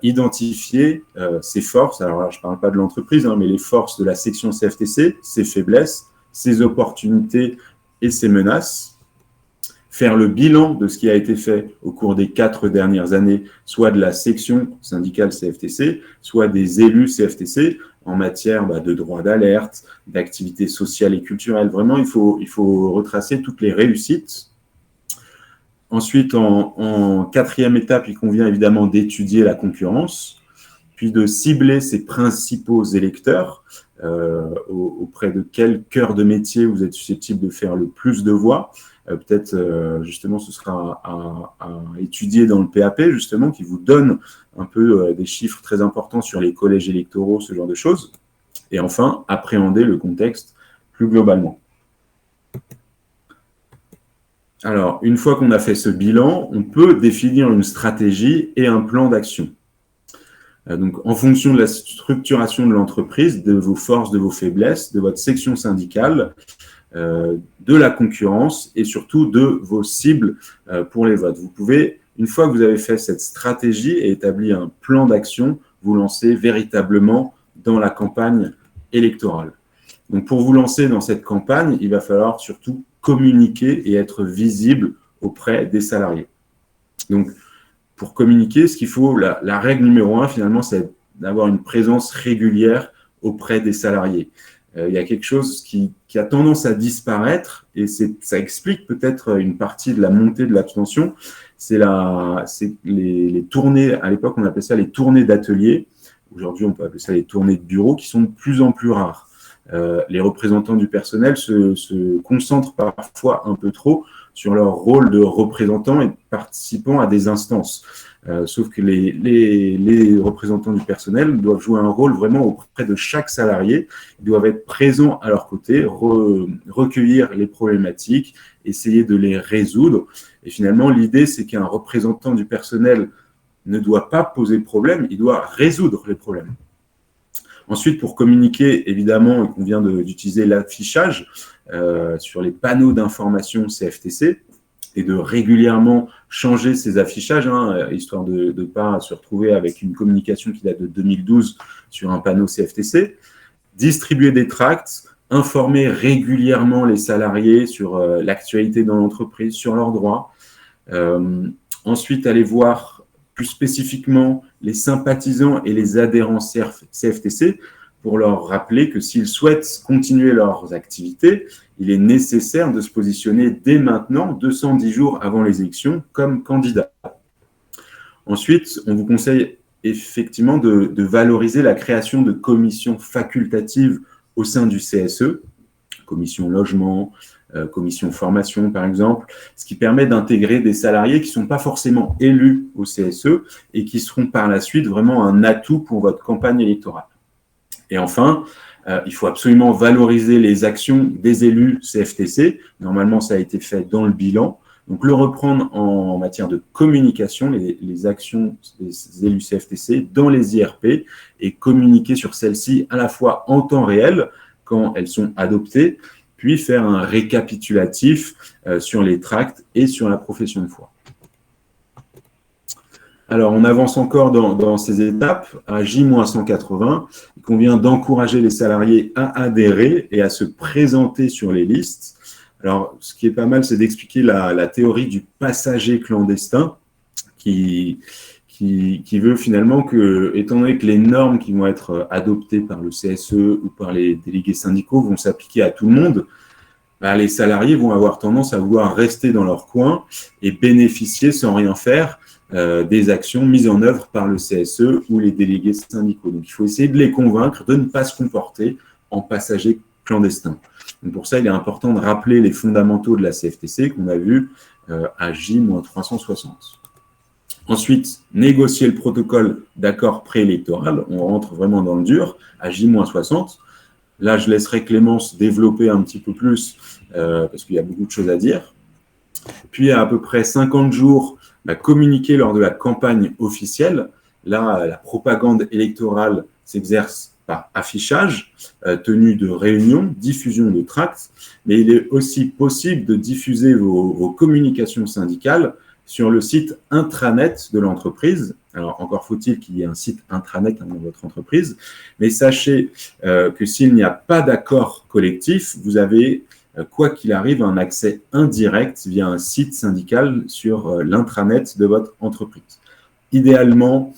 Speaker 3: Identifier ses forces, alors là, je ne parle pas de l'entreprise, mais les forces de la section CFTC, ses faiblesses, ses opportunités et ses menaces. Faire le bilan de ce qui a été fait au cours des 4 dernières années, soit de la section syndicale CFTC, soit des élus CFTC, en matière de droit d'alerte, d'activités sociales et culturelles. Vraiment, il faut retracer toutes les réussites. Ensuite, en 4e étape, il convient évidemment d'étudier la concurrence, puis de cibler ses principaux électeurs, auprès de quel cœur de métier vous êtes susceptible de faire le plus de voix. Peut-être, justement, ce sera à étudier dans le PAP, justement, qui vous donne un peu des chiffres très importants sur les collèges électoraux, ce genre de choses. Et enfin, appréhender le contexte plus globalement. Alors, une fois qu'on a fait ce bilan, on peut définir une stratégie et un plan d'action. Donc, en fonction de la structuration de l'entreprise, de vos forces, de vos faiblesses, de votre section syndicale, de la concurrence et surtout de vos cibles pour les votes. Vous pouvez, une fois que vous avez fait cette stratégie et établi un plan d'action, vous lancer véritablement dans la campagne électorale. Donc, pour vous lancer dans cette campagne, il va falloir surtout communiquer et être visible auprès des salariés. Donc, pour communiquer, ce qu'il faut, la règle numéro 1, finalement, c'est d'avoir une présence régulière auprès des salariés. Il y a quelque chose qui a tendance à disparaître, et ça explique peut-être une partie de la montée de l'abstention. C'est les tournées, à l'époque, on appelait ça les tournées d'atelier. Aujourd'hui, on peut appeler ça les tournées de bureau, qui sont de plus en plus rares. Les représentants du personnel se concentrent parfois un peu trop sur leur rôle de représentants et de participants à des instances. Sauf que les représentants du personnel doivent jouer un rôle vraiment auprès de chaque salarié. Ils doivent être présents à leur côté, recueillir les problématiques, essayer de les résoudre. Et finalement, l'idée, c'est qu'un représentant du personnel ne doit pas poser de problème, il doit résoudre les problèmes. Ensuite, pour communiquer, évidemment, il convient d'utiliser l'affichage sur les panneaux d'information CFTC et de régulièrement changer ces affichages, histoire de ne pas se retrouver avec une communication qui date de 2012 sur un panneau CFTC. Distribuer des tracts, informer régulièrement les salariés sur l'actualité dans l'entreprise, sur leurs droits. Ensuite, aller voir plus spécifiquement les sympathisants et les adhérents CFTC pour leur rappeler que s'ils souhaitent continuer leurs activités, il est nécessaire de se positionner dès maintenant, 210 jours avant les élections, comme candidat. Ensuite, on vous conseille effectivement de valoriser la création de commissions facultatives au sein du CSE, commission logement, commission formation par exemple, ce qui permet d'intégrer des salariés qui ne sont pas forcément élus au CSE et qui seront par la suite vraiment un atout pour votre campagne électorale. Et enfin, il faut absolument valoriser les actions des élus CFTC. Normalement, ça a été fait dans le bilan. Donc, le reprendre en matière de communication, les actions des élus CFTC dans les IRP et communiquer sur celles-ci à la fois en temps réel, quand elles sont adoptées, puis faire un récapitulatif sur les tracts et sur la profession de foi. Alors, on avance encore dans ces étapes. À J-180, il convient d'encourager les salariés à adhérer et à se présenter sur les listes. Alors, ce qui est pas mal, c'est d'expliquer la théorie du passager clandestin qui qui veut finalement que, étant donné que les normes qui vont être adoptées par le CSE ou par les délégués syndicaux vont s'appliquer à tout le monde, les salariés vont avoir tendance à vouloir rester dans leur coin et bénéficier sans rien faire des actions mises en œuvre par le CSE ou les délégués syndicaux. Donc, il faut essayer de les convaincre de ne pas se comporter en passagers clandestins. Donc, pour ça, il est important de rappeler les fondamentaux de la CFTC qu'on a vu à J-360. Ensuite, négocier le protocole d'accord préélectoral. On rentre vraiment dans le dur à J-60. Là, je laisserai Clémence développer un petit peu plus parce qu'il y a beaucoup de choses à dire. Puis, à peu près 50 jours, communiquer lors de la campagne officielle. Là, la propagande électorale s'exerce par affichage, tenue de réunions, diffusion de tracts, mais il est aussi possible de diffuser vos communications syndicales sur le site intranet de l'entreprise. Alors, encore faut-il qu'il y ait un site intranet dans votre entreprise, mais sachez que s'il n'y a pas d'accord collectif, vous avez, quoi qu'il arrive, un accès indirect via un site syndical sur l'intranet de votre entreprise. Idéalement,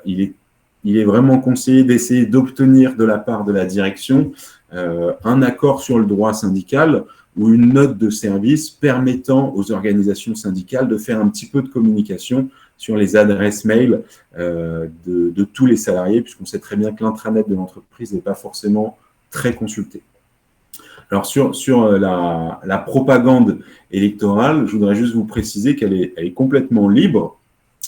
Speaker 3: il est vraiment conseillé d'essayer d'obtenir de la part de la direction un accord sur le droit syndical ou une note de service permettant aux organisations syndicales de faire un petit peu de communication sur les adresses mail de tous les salariés, puisqu'on sait très bien que l'intranet de l'entreprise n'est pas forcément très consulté. Alors, sur la propagande électorale, je voudrais juste vous préciser qu'elle est complètement libre,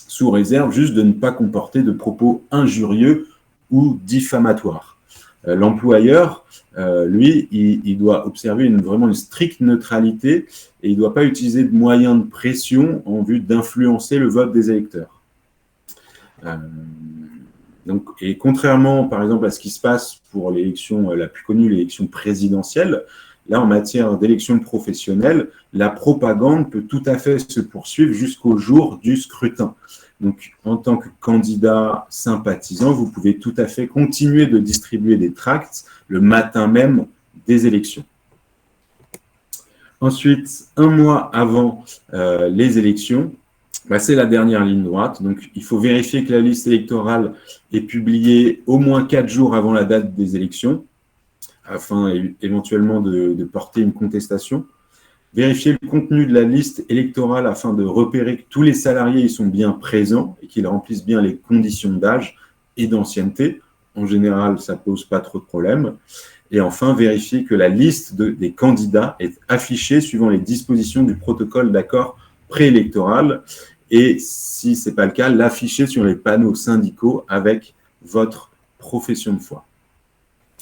Speaker 3: sous réserve juste de ne pas comporter de propos injurieux ou diffamatoires. L'employeur, lui, il doit observer vraiment une stricte neutralité et il ne doit pas utiliser de moyens de pression en vue d'influencer le vote des électeurs. Et contrairement, par exemple, à ce qui se passe pour l'élection la plus connue, l'élection présidentielle, là, en matière d'élection professionnelle, la propagande peut tout à fait se poursuivre jusqu'au jour du scrutin. Donc, en tant que candidat sympathisant, vous pouvez tout à fait continuer de distribuer des tracts le matin même des élections. Ensuite, un mois avant les élections, c'est la dernière ligne droite. Donc, il faut vérifier que la liste électorale est publiée au moins 4 jours avant la date des élections, afin éventuellement de porter une contestation. Vérifier le contenu de la liste électorale afin de repérer que tous les salariés y sont bien présents et qu'ils remplissent bien les conditions d'âge et d'ancienneté. En général, ça ne pose pas trop de problèmes. Et enfin, vérifier que la liste des candidats est affichée suivant les dispositions du protocole d'accord préélectoral. Et si ce n'est pas le cas, l'afficher sur les panneaux syndicaux avec votre profession de foi.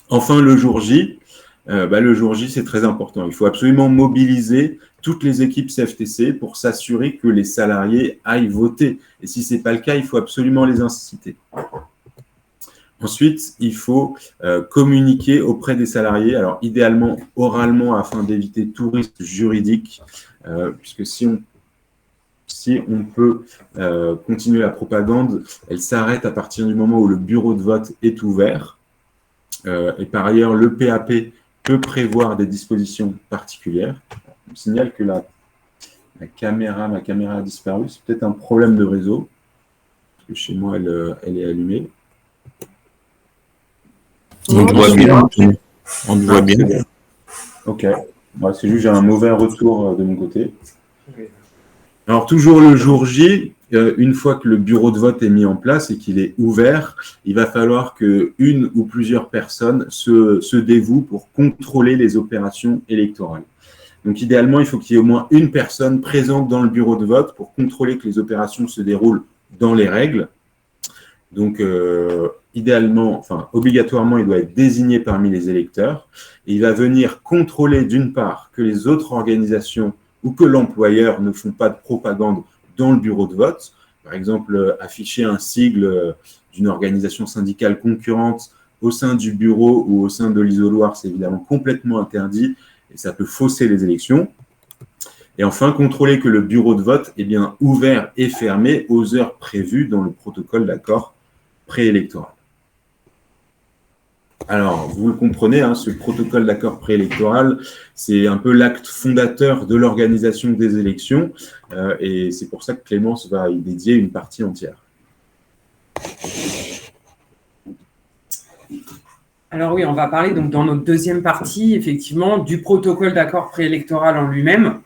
Speaker 3: Enfin, le jour J, c'est très important. Il faut absolument mobiliser toutes les équipes CFTC pour s'assurer que les salariés aillent voter. Et si ce n'est pas le cas, il faut absolument les inciter. Ensuite, il faut communiquer auprès des salariés, alors idéalement oralement afin d'éviter tout risque juridique, puisque si on peut continuer la propagande, elle s'arrête à partir du moment où le bureau de vote est ouvert. Et par ailleurs, le PAP peut prévoir des dispositions particulières. On me signale que ma caméra a disparu. C'est peut-être un problème de réseau. Parce que chez moi, elle est allumée.
Speaker 4: On te voit bien. On te voit bien.
Speaker 3: Ok. C'est juste que j'ai un mauvais retour de mon côté. Alors, toujours le jour J, une fois que le bureau de vote est mis en place et qu'il est ouvert, il va falloir qu'une ou plusieurs personnes se dévouent pour contrôler les opérations électorales. Donc, idéalement, il faut qu'il y ait au moins une personne présente dans le bureau de vote pour contrôler que les opérations se déroulent dans les règles. Donc, obligatoirement, il doit être désigné parmi les électeurs et il va venir contrôler d'une part que les autres organisations ou que l'employeur ne font pas de propagande dans le bureau de vote. Par exemple, afficher un sigle d'une organisation syndicale concurrente au sein du bureau ou au sein de l'isoloir, c'est évidemment complètement interdit et ça peut fausser les élections. Et enfin, contrôler que le bureau de vote est bien ouvert et fermé aux heures prévues dans le protocole d'accord préélectoral. Alors, vous le comprenez, hein, ce protocole d'accord préélectoral, c'est un peu l'acte fondateur de l'organisation des élections et c'est pour ça que Clémence va y dédier une partie entière.
Speaker 1: Alors oui, on va parler donc dans notre deuxième partie, effectivement, du protocole d'accord préélectoral en lui-même.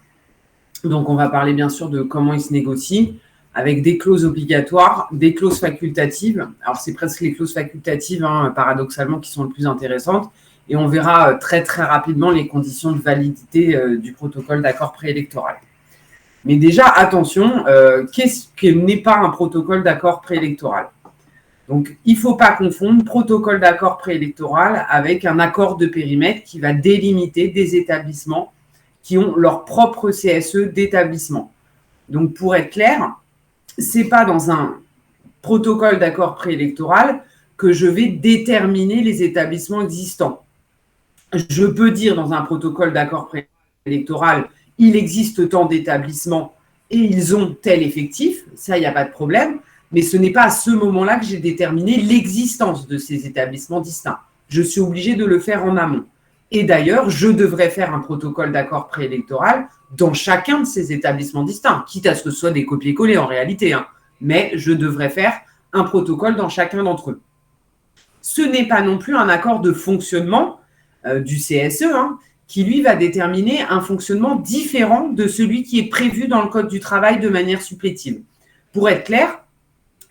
Speaker 1: Donc, on va parler bien sûr de comment il se négocie, avec des clauses obligatoires, des clauses facultatives. Alors, c'est presque les clauses facultatives, hein, paradoxalement, qui sont les plus intéressantes. Et on verra très, très rapidement les conditions de validité du protocole d'accord préélectoral. Mais déjà, attention, qu'est-ce que n'est pas un protocole d'accord préélectoral ? Donc, il ne faut pas confondre protocole d'accord préélectoral avec un accord de périmètre qui va délimiter des établissements qui ont leur propre CSE d'établissement. Donc, pour être clair, ce n'est pas dans un protocole d'accord préélectoral que je vais déterminer les établissements existants. Je peux dire dans un protocole d'accord préélectoral, il existe tant d'établissements et ils ont tel effectif, ça, il n'y a pas de problème, mais ce n'est pas à ce moment-là que j'ai déterminé l'existence de ces établissements distincts. Je suis obligé de le faire en amont. Et d'ailleurs, je devrais faire un protocole d'accord préélectoral dans chacun de ces établissements distincts, quitte à ce que ce soit des copier-coller en réalité, hein. Mais je devrais faire un protocole dans chacun d'entre eux. Ce n'est pas non plus un accord de fonctionnement du CSE, hein, qui lui va déterminer un fonctionnement différent de celui qui est prévu dans le Code du travail de manière supplétive. Pour être clair,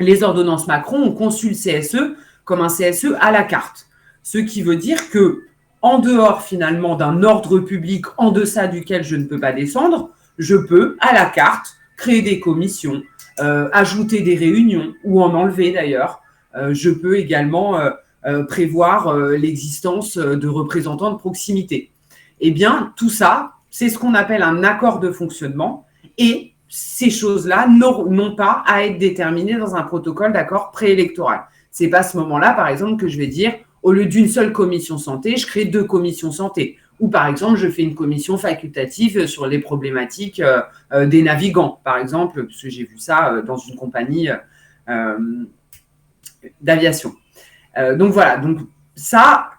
Speaker 1: les ordonnances Macron ont conçu le CSE comme un CSE à la carte, ce qui veut dire que en dehors finalement d'un ordre public en deçà duquel je ne peux pas descendre, je peux, à la carte, créer des commissions, ajouter des réunions ou en enlever d'ailleurs. Je peux également prévoir l'existence de représentants de proximité. Eh bien, tout ça, c'est ce qu'on appelle un accord de fonctionnement et ces choses-là n'ont pas à être déterminées dans un protocole d'accord préélectoral. Ce n'est pas à ce moment-là, par exemple, que je vais dire au lieu d'une seule commission santé, je crée 2 commissions santé. Ou par exemple, je fais une commission facultative sur les problématiques des navigants, par exemple, parce que j'ai vu ça dans une compagnie d'aviation. Donc voilà, donc ça,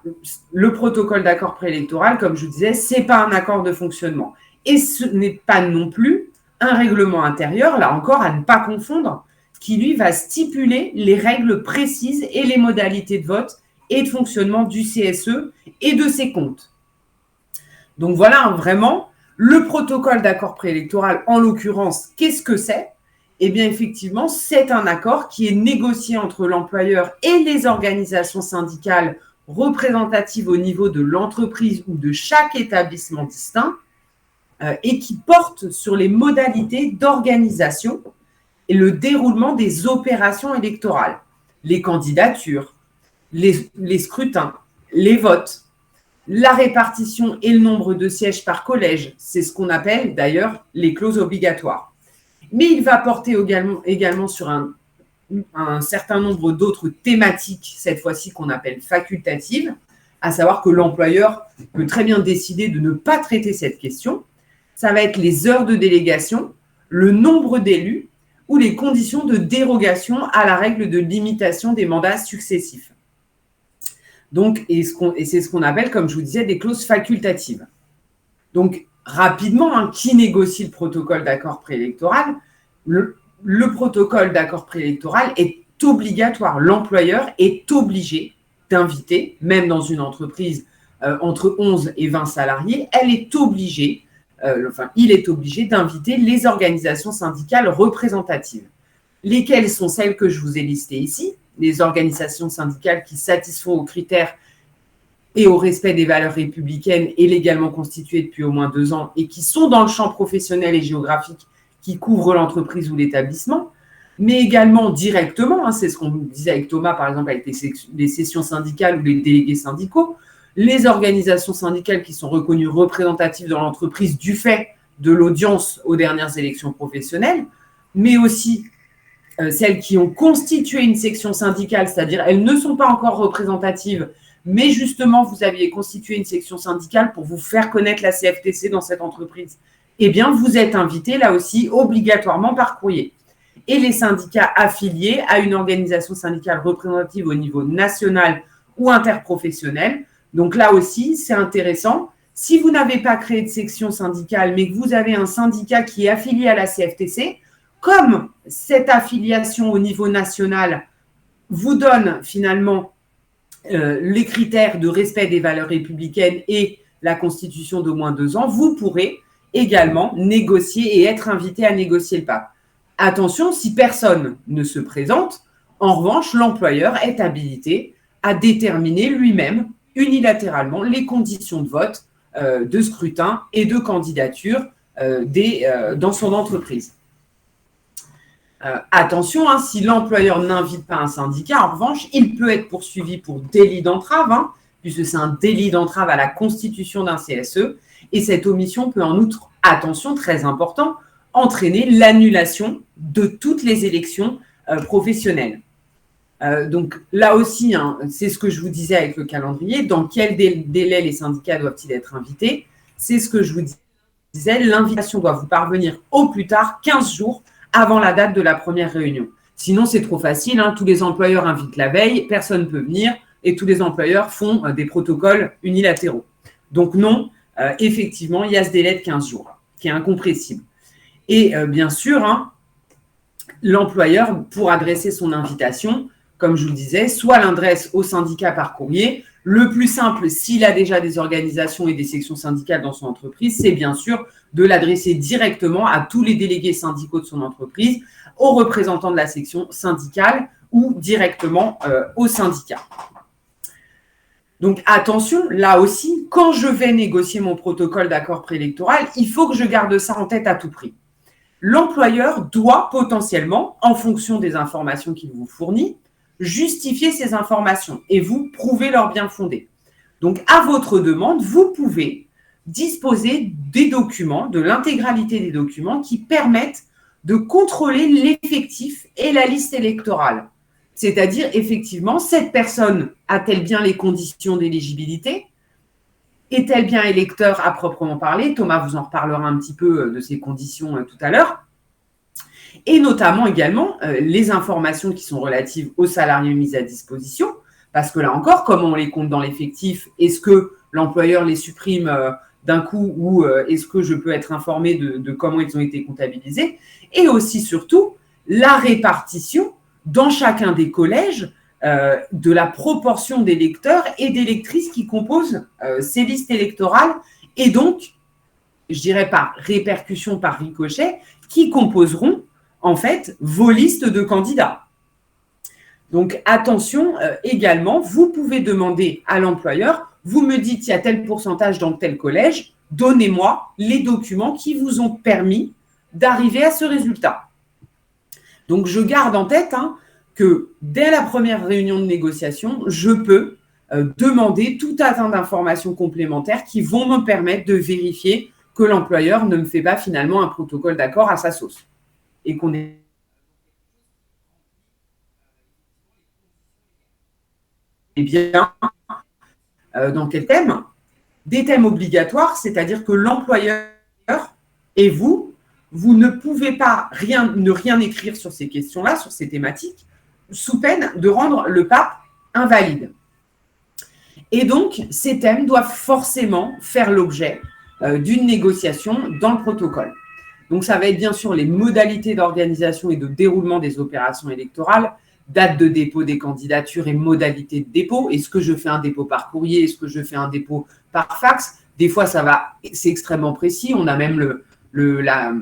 Speaker 1: le protocole d'accord préélectoral, comme je vous disais, ce n'est pas un accord de fonctionnement. Et ce n'est pas non plus un règlement intérieur, là encore, à ne pas confondre, qui lui va stipuler les règles précises et les modalités de vote et de fonctionnement du CSE et de ses comptes. Donc voilà, vraiment, le protocole d'accord préélectoral, en l'occurrence, qu'est-ce que c'est ? Eh bien, effectivement, c'est un accord qui est négocié entre l'employeur et les organisations syndicales représentatives au niveau de l'entreprise ou de chaque établissement distinct et qui porte sur les modalités d'organisation et le déroulement des opérations électorales, les candidatures, les scrutins, les votes, la répartition et le nombre de sièges par collège. C'est ce qu'on appelle d'ailleurs les clauses obligatoires. Mais il va porter également sur un certain nombre d'autres thématiques, cette fois-ci qu'on appelle facultatives, à savoir que l'employeur peut très bien décider de ne pas traiter cette question. Ça va être les heures de délégation, le nombre d'élus ou les conditions de dérogation à la règle de limitation des mandats successifs. Donc, et c'est ce qu'on appelle, comme je vous disais, des clauses facultatives. Donc, rapidement, qui négocie le protocole d'accord préélectoral ? Le protocole d'accord préélectoral est obligatoire. L'employeur est obligé d'inviter, même dans une entreprise entre 11 et 20 salariés, il est obligé d'inviter les organisations syndicales représentatives. Lesquelles sont celles que je vous ai listées ici ? Les organisations syndicales qui satisfont aux critères et au respect des valeurs républicaines et légalement constituées depuis au moins 2 ans et qui sont dans le champ professionnel et géographique qui couvre l'entreprise ou l'établissement, mais également directement, c'est ce qu'on disait avec Thomas, par exemple, avec les sessions syndicales ou les délégués syndicaux, les organisations syndicales qui sont reconnues représentatives dans l'entreprise du fait de l'audience aux dernières élections professionnelles, mais aussi celles qui ont constitué une section syndicale, c'est-à-dire elles ne sont pas encore représentatives, mais justement, vous aviez constitué une section syndicale pour vous faire connaître la CFTC dans cette entreprise. Eh bien, vous êtes invité, là aussi, obligatoirement par courrier. Et les syndicats affiliés à une organisation syndicale représentative au niveau national ou interprofessionnelle. Donc là aussi, c'est intéressant. Si vous n'avez pas créé de section syndicale, mais que vous avez un syndicat qui est affilié à la CFTC, comme cette affiliation au niveau national vous donne finalement les critères de respect des valeurs républicaines et la constitution d'au moins 2 ans, vous pourrez également négocier et être invité à négocier le PAP. Attention, si personne ne se présente, en revanche, l'employeur est habilité à déterminer lui-même unilatéralement les conditions de vote, de scrutin et de candidature dans son entreprise. Attention, si l'employeur n'invite pas un syndicat, en revanche, il peut être poursuivi pour délit d'entrave, puisque c'est un délit d'entrave à la constitution d'un CSE, et cette omission peut en outre, attention, très important, entraîner l'annulation de toutes les élections professionnelles. Donc là aussi, c'est ce que je vous disais avec le calendrier, dans quel délai les syndicats doivent-ils être invités? C'est ce que je vous disais, l'invitation doit vous parvenir au plus tard 15 jours avant la date de la première réunion. Sinon, c'est trop facile, tous les employeurs invitent la veille, personne ne peut venir et tous les employeurs font des protocoles unilatéraux. Donc non, effectivement, il y a ce délai de 15 jours qui est incompressible. Et bien sûr, l'employeur, pour adresser son invitation, comme je vous le disais, soit l'adresse au syndicat par courrier. Le plus simple, s'il a déjà des organisations et des sections syndicales dans son entreprise, c'est bien sûr de l'adresser directement à tous les délégués syndicaux de son entreprise, aux représentants de la section syndicale ou directement au syndicat. Donc attention, là aussi, quand je vais négocier mon protocole d'accord préélectoral, il faut que je garde ça en tête à tout prix. L'employeur doit potentiellement, en fonction des informations qu'il vous fournit, justifier ces informations et vous prouver leur bien fondé. Donc, à votre demande, vous pouvez disposer des documents, de l'intégralité des documents qui permettent de contrôler l'effectif et la liste électorale. C'est-à-dire, effectivement, cette personne a-t-elle bien les conditions d'éligibilité? Est-elle bien électeur à proprement parler? Thomas vous en reparlera un petit peu de ces conditions tout à l'heure. Et notamment également les informations qui sont relatives aux salariés mis à disposition, parce que là encore, comme on les compte dans l'effectif, est-ce que l'employeur les supprime d'un coup ou est-ce que je peux être informé de comment ils ont été comptabilisés? Et aussi, surtout, la répartition dans chacun des collèges de la proportion d'électeurs et d'électrices qui composent ces listes électorales et donc, je dirais par répercussion, par ricochet, qui composeront en fait vos listes de candidats. Donc attention également, vous pouvez demander à l'employeur, vous me dites il y a tel pourcentage dans tel collège, donnez-moi les documents qui vous ont permis d'arriver à ce résultat. Donc je garde en tête que dès la première réunion de négociation, je peux demander tout un tas d'informations complémentaires qui vont me permettre de vérifier que l'employeur ne me fait pas finalement un protocole d'accord à sa sauce. Et qu'on est bien dans quel thème? Des thèmes obligatoires, c'est-à-dire que l'employeur et vous ne pouvez pas ne rien écrire sur ces questions-là, sur ces thématiques, sous peine de rendre le PAP invalide. Et donc, ces thèmes doivent forcément faire l'objet d'une négociation dans le protocole. Donc, ça va être bien sûr les modalités d'organisation et de déroulement des opérations électorales, date de dépôt des candidatures et modalités de dépôt. Est-ce que je fais un dépôt par courrier? Est-ce que je fais un dépôt par fax? Des fois, c'est extrêmement précis. On a même je ne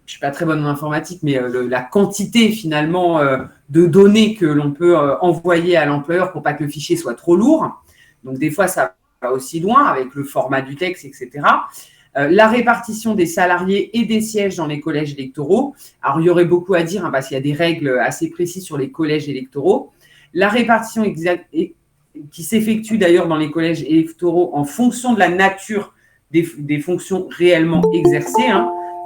Speaker 1: suis pas très bonne en informatique, mais la quantité finalement de données que l'on peut envoyer à l'employeur pour pas que le fichier soit trop lourd. Donc, des fois, ça va aussi loin avec le format du texte, etc. La répartition des salariés et des sièges dans les collèges électoraux. Alors, il y aurait beaucoup à dire parce qu'il y a des règles assez précises sur les collèges électoraux. La répartition qui s'effectue d'ailleurs dans les collèges électoraux en fonction de la nature des fonctions réellement exercées.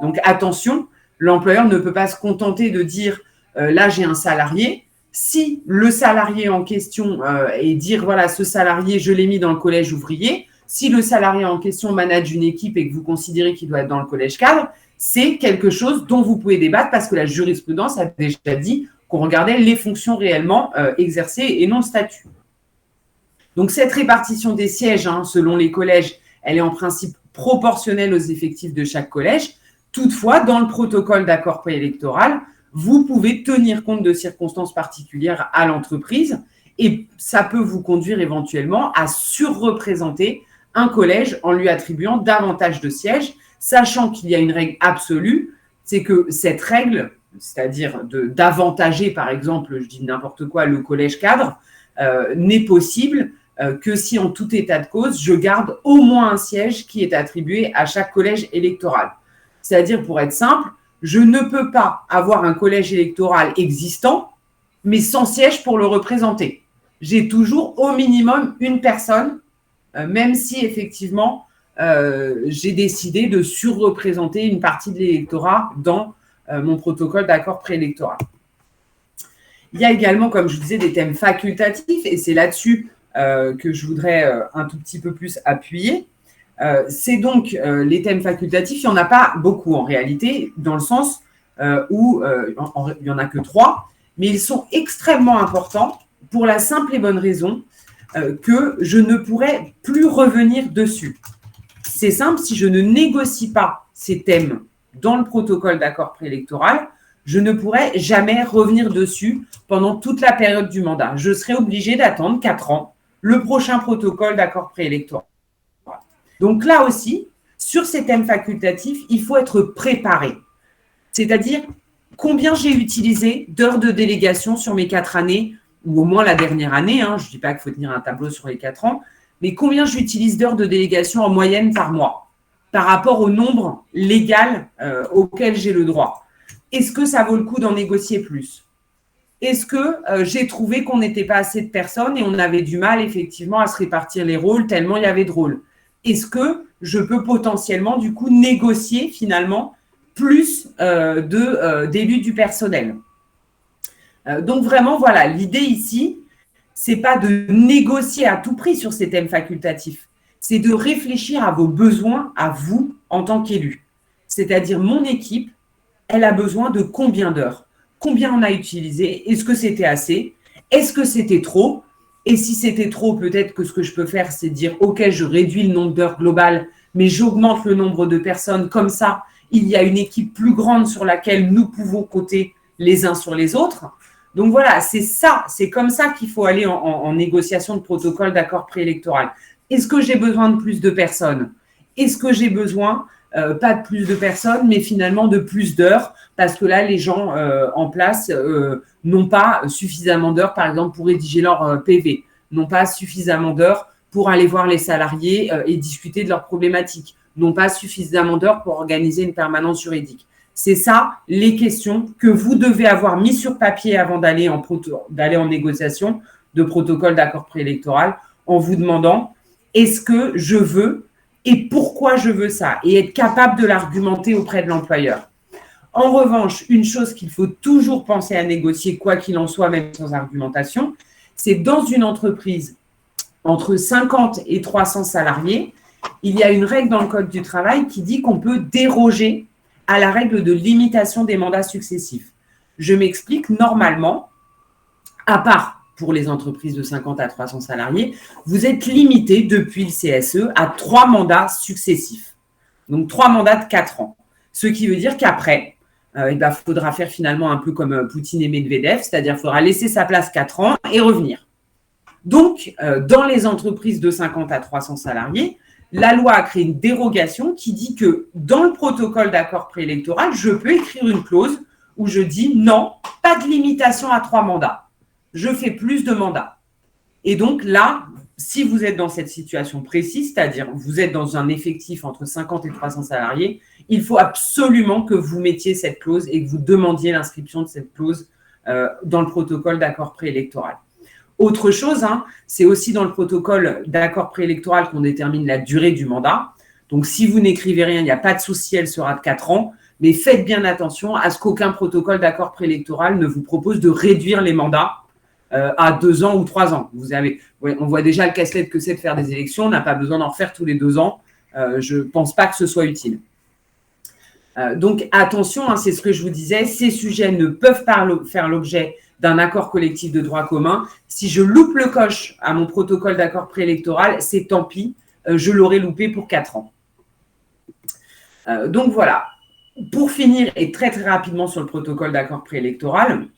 Speaker 1: Donc, attention, l'employeur ne peut pas se contenter de dire là, j'ai un salarié. Si le salarié en question et dire voilà, ce salarié, je l'ai mis dans le collège ouvrier. Si le salarié en question manage une équipe et que vous considérez qu'il doit être dans le collège cadre, c'est quelque chose dont vous pouvez débattre parce que la jurisprudence a déjà dit qu'on regardait les fonctions réellement exercées et non le statut. Donc, cette répartition des sièges, selon les collèges, elle est en principe proportionnelle aux effectifs de chaque collège. Toutefois, dans le protocole d'accord préélectoral, vous pouvez tenir compte de circonstances particulières à l'entreprise et ça peut vous conduire éventuellement à surreprésenter un collège en lui attribuant davantage de sièges, sachant qu'il y a une règle absolue, c'est que cette règle, c'est-à-dire d'avantager, par exemple, je dis n'importe quoi, le collège cadre, n'est possible que si en tout état de cause, je garde au moins un siège qui est attribué à chaque collège électoral. C'est-à-dire, pour être simple, je ne peux pas avoir un collège électoral existant, mais sans siège pour le représenter. J'ai toujours au minimum une personne, même si effectivement, j'ai décidé de surreprésenter une partie de l'électorat dans mon protocole d'accord préélectoral. Il y a également, comme je vous disais, des thèmes facultatifs, et c'est là-dessus que je voudrais un tout petit peu plus appuyer. C'est donc les thèmes facultatifs, il n'y en a pas beaucoup en réalité, dans le sens où il n'y en a que 3, mais ils sont extrêmement importants pour la simple et bonne raison que je ne pourrai plus revenir dessus. C'est simple, si je ne négocie pas ces thèmes dans le protocole d'accord préélectoral, je ne pourrai jamais revenir dessus pendant toute la période du mandat. Je serai obligé d'attendre 4 ans le prochain protocole d'accord préélectoral. Donc là aussi, sur ces thèmes facultatifs, il faut être préparé. C'est-à-dire combien j'ai utilisé d'heures de délégation sur mes 4 années, ou au moins la dernière année, je ne dis pas qu'il faut tenir un tableau sur les 4 ans, mais combien j'utilise d'heures de délégation en moyenne par mois, par rapport au nombre légal auquel j'ai le droit. Est-ce que ça vaut le coup d'en négocier plus ? Est-ce que j'ai trouvé qu'on n'était pas assez de personnes et on avait du mal effectivement à se répartir les rôles tellement il y avait de rôles ? Est-ce que je peux potentiellement du coup négocier finalement plus d'élus du personnel ? Donc vraiment, voilà, l'idée ici, c'est pas de négocier à tout prix sur ces thèmes facultatifs, c'est de réfléchir à vos besoins, à vous en tant qu'élu. C'est-à-dire mon équipe, elle a besoin de combien d'heures ? Combien on a utilisé ? Est-ce que c'était assez ? Est-ce que c'était trop ? Et si c'était trop, peut-être que ce que je peux faire, c'est dire, OK, je réduis le nombre d'heures globales, mais j'augmente le nombre de personnes. Comme ça, il y a une équipe plus grande sur laquelle nous pouvons compter les uns sur les autres. Donc voilà, c'est comme ça qu'il faut aller en négociation de protocole d'accord préélectoral. Est-ce que j'ai besoin de plus de personnes ? Est-ce que j'ai besoin, pas de plus de personnes, mais finalement de plus d'heures ? Parce que là, les gens en place n'ont pas suffisamment d'heures, par exemple, pour rédiger leur PV, n'ont pas suffisamment d'heures pour aller voir les salariés et discuter de leurs problématiques, n'ont pas suffisamment d'heures pour organiser une permanence juridique. C'est ça, les questions que vous devez avoir mis sur papier avant d'aller en négociation de protocole d'accord préélectoral en vous demandant est-ce que je veux et pourquoi je veux ça et être capable de l'argumenter auprès de l'employeur. En revanche, une chose qu'il faut toujours penser à négocier, quoi qu'il en soit, même sans argumentation, c'est dans une entreprise entre 50 et 300 salariés, il y a une règle dans le Code du travail qui dit qu'on peut déroger à la règle de limitation des mandats successifs. Je m'explique, normalement, à part pour les entreprises de 50 à 300 salariés, vous êtes limité depuis le CSE à 3 mandats successifs. Donc 3 mandats de 4 ans. Ce qui veut dire qu'après, il faudra faire finalement un peu comme Poutine et Medvedev, c'est-à-dire qu'il faudra laisser sa place 4 ans et revenir. Donc, dans les entreprises de 50 à 300 salariés, la loi a créé une dérogation qui dit que dans le protocole d'accord préélectoral, je peux écrire une clause où je dis non, pas de limitation à 3 mandats. Je fais plus de mandats. Et donc là, si vous êtes dans cette situation précise, c'est-à-dire vous êtes dans un effectif entre 50 et 300 salariés, il faut absolument que vous mettiez cette clause et que vous demandiez l'inscription de cette clause dans le protocole d'accord préélectoral. Autre chose, c'est aussi dans le protocole d'accord préélectoral qu'on détermine la durée du mandat. Donc, si vous n'écrivez rien, il n'y a pas de souci, elle sera de 4 ans. Mais faites bien attention à ce qu'aucun protocole d'accord préélectoral ne vous propose de réduire les mandats à 2 ans ou 3 ans. On voit déjà le casse-tête que c'est de faire des élections. On n'a pas besoin d'en refaire tous les 2 ans. Je ne pense pas que ce soit utile. Donc, attention, c'est ce que je vous disais. Ces sujets ne peuvent pas faire l'objet d'un accord collectif de droit commun. Si je loupe le coche à mon protocole d'accord préélectoral, c'est tant pis, je l'aurai loupé pour 4 ans. Donc voilà, pour finir et très très rapidement sur le protocole d'accord préélectoral,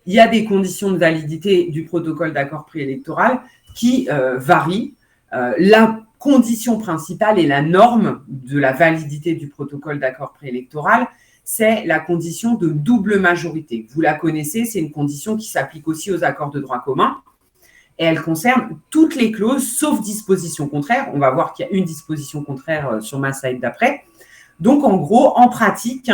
Speaker 1: il y a des conditions de validité du protocole d'accord préélectoral qui varient. La condition principale et la norme de la validité du protocole d'accord préélectoral, c'est la condition de double majorité. Vous la connaissez, c'est une condition qui s'applique aussi aux accords de droit commun et elle concerne toutes les clauses sauf disposition contraire. On va voir qu'il y a une disposition contraire sur ma slide d'après. Donc, en gros, en pratique,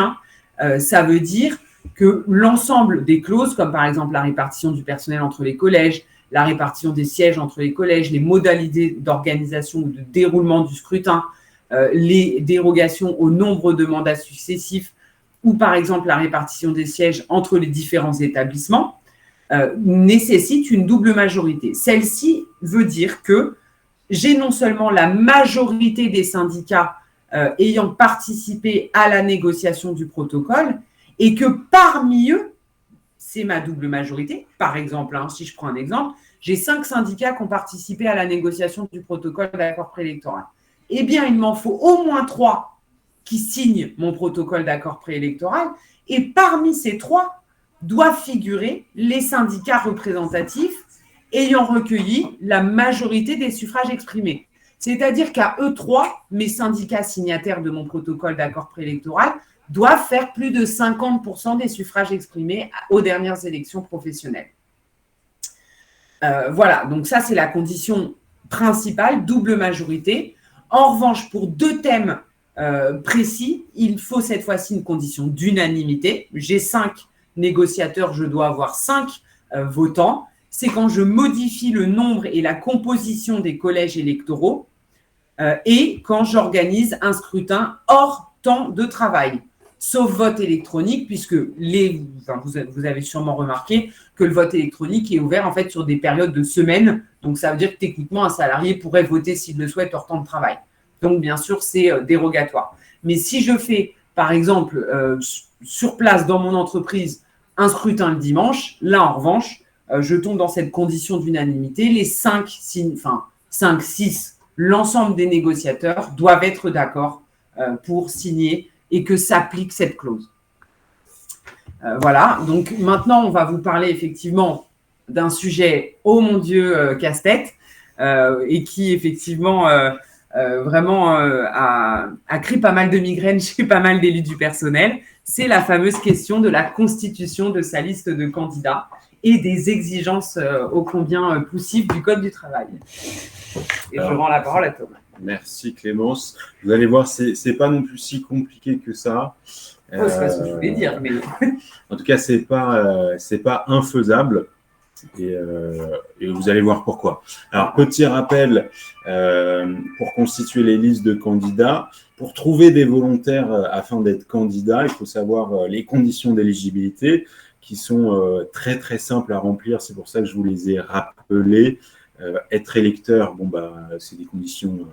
Speaker 1: ça veut dire que l'ensemble des clauses, comme par exemple la répartition du personnel entre les collèges, la répartition des sièges entre les collèges, les modalités d'organisation ou de déroulement du scrutin, les dérogations au nombre de mandats successifs ou par exemple la répartition des sièges entre les différents établissements, nécessitent une double majorité. Celle-ci veut dire que j'ai non seulement la majorité des syndicats ayant participé à la négociation du protocole et que parmi eux, c'est ma double majorité. Par exemple, si je prends un exemple, j'ai 5 syndicats qui ont participé à la négociation du protocole d'accord préélectoral. Eh bien, il m'en faut au moins 3 qui signent mon protocole d'accord préélectoral et parmi ces 3 doivent figurer les syndicats représentatifs ayant recueilli la majorité des suffrages exprimés. C'est-à-dire qu'à eux 3, mes syndicats signataires de mon protocole d'accord préélectoral doivent faire plus de 50% des suffrages exprimés aux dernières élections professionnelles. Voilà, donc ça, c'est la condition principale, double majorité. En revanche, pour 2 thèmes précis, il faut cette fois-ci une condition d'unanimité. J'ai 5 négociateurs, je dois avoir 5 votants. C'est quand je modifie le nombre et la composition des collèges électoraux et quand j'organise un scrutin hors temps de travail, sauf vote électronique, puisque vous avez sûrement remarqué que le vote électronique est ouvert en fait sur des périodes de semaines. Donc, ça veut dire que techniquement, un salarié pourrait voter s'il le souhaite hors temps de travail. Donc, bien sûr, c'est dérogatoire. Mais si je fais, par exemple, sur place dans mon entreprise, un scrutin le dimanche, là, en revanche, je tombe dans cette condition d'unanimité. Les 5, 6, l'ensemble des négociateurs doivent être d'accord pour signer et que s'applique cette clause. Voilà, donc maintenant, on va vous parler effectivement d'un sujet, oh mon Dieu, casse-tête, et qui effectivement vraiment a créé pas mal de migraines chez pas mal d'élus du personnel. C'est la fameuse question de la constitution de sa liste de candidats et des exigences ô combien poussives du Code du travail. Et je rends la parole à Thomas.
Speaker 3: Merci Clémence. Vous allez voir, c'est pas non plus si compliqué que ça.
Speaker 1: C'est pas ce que je voulais dire, mais
Speaker 3: en tout cas, c'est pas infaisable. Et vous allez voir pourquoi. Alors, petit rappel, pour constituer les listes de candidats, pour trouver des volontaires afin d'être candidat, il faut savoir les conditions d'éligibilité qui sont très très simples à remplir. C'est pour ça que je vous les ai rappelées. Être électeur, c'est des conditions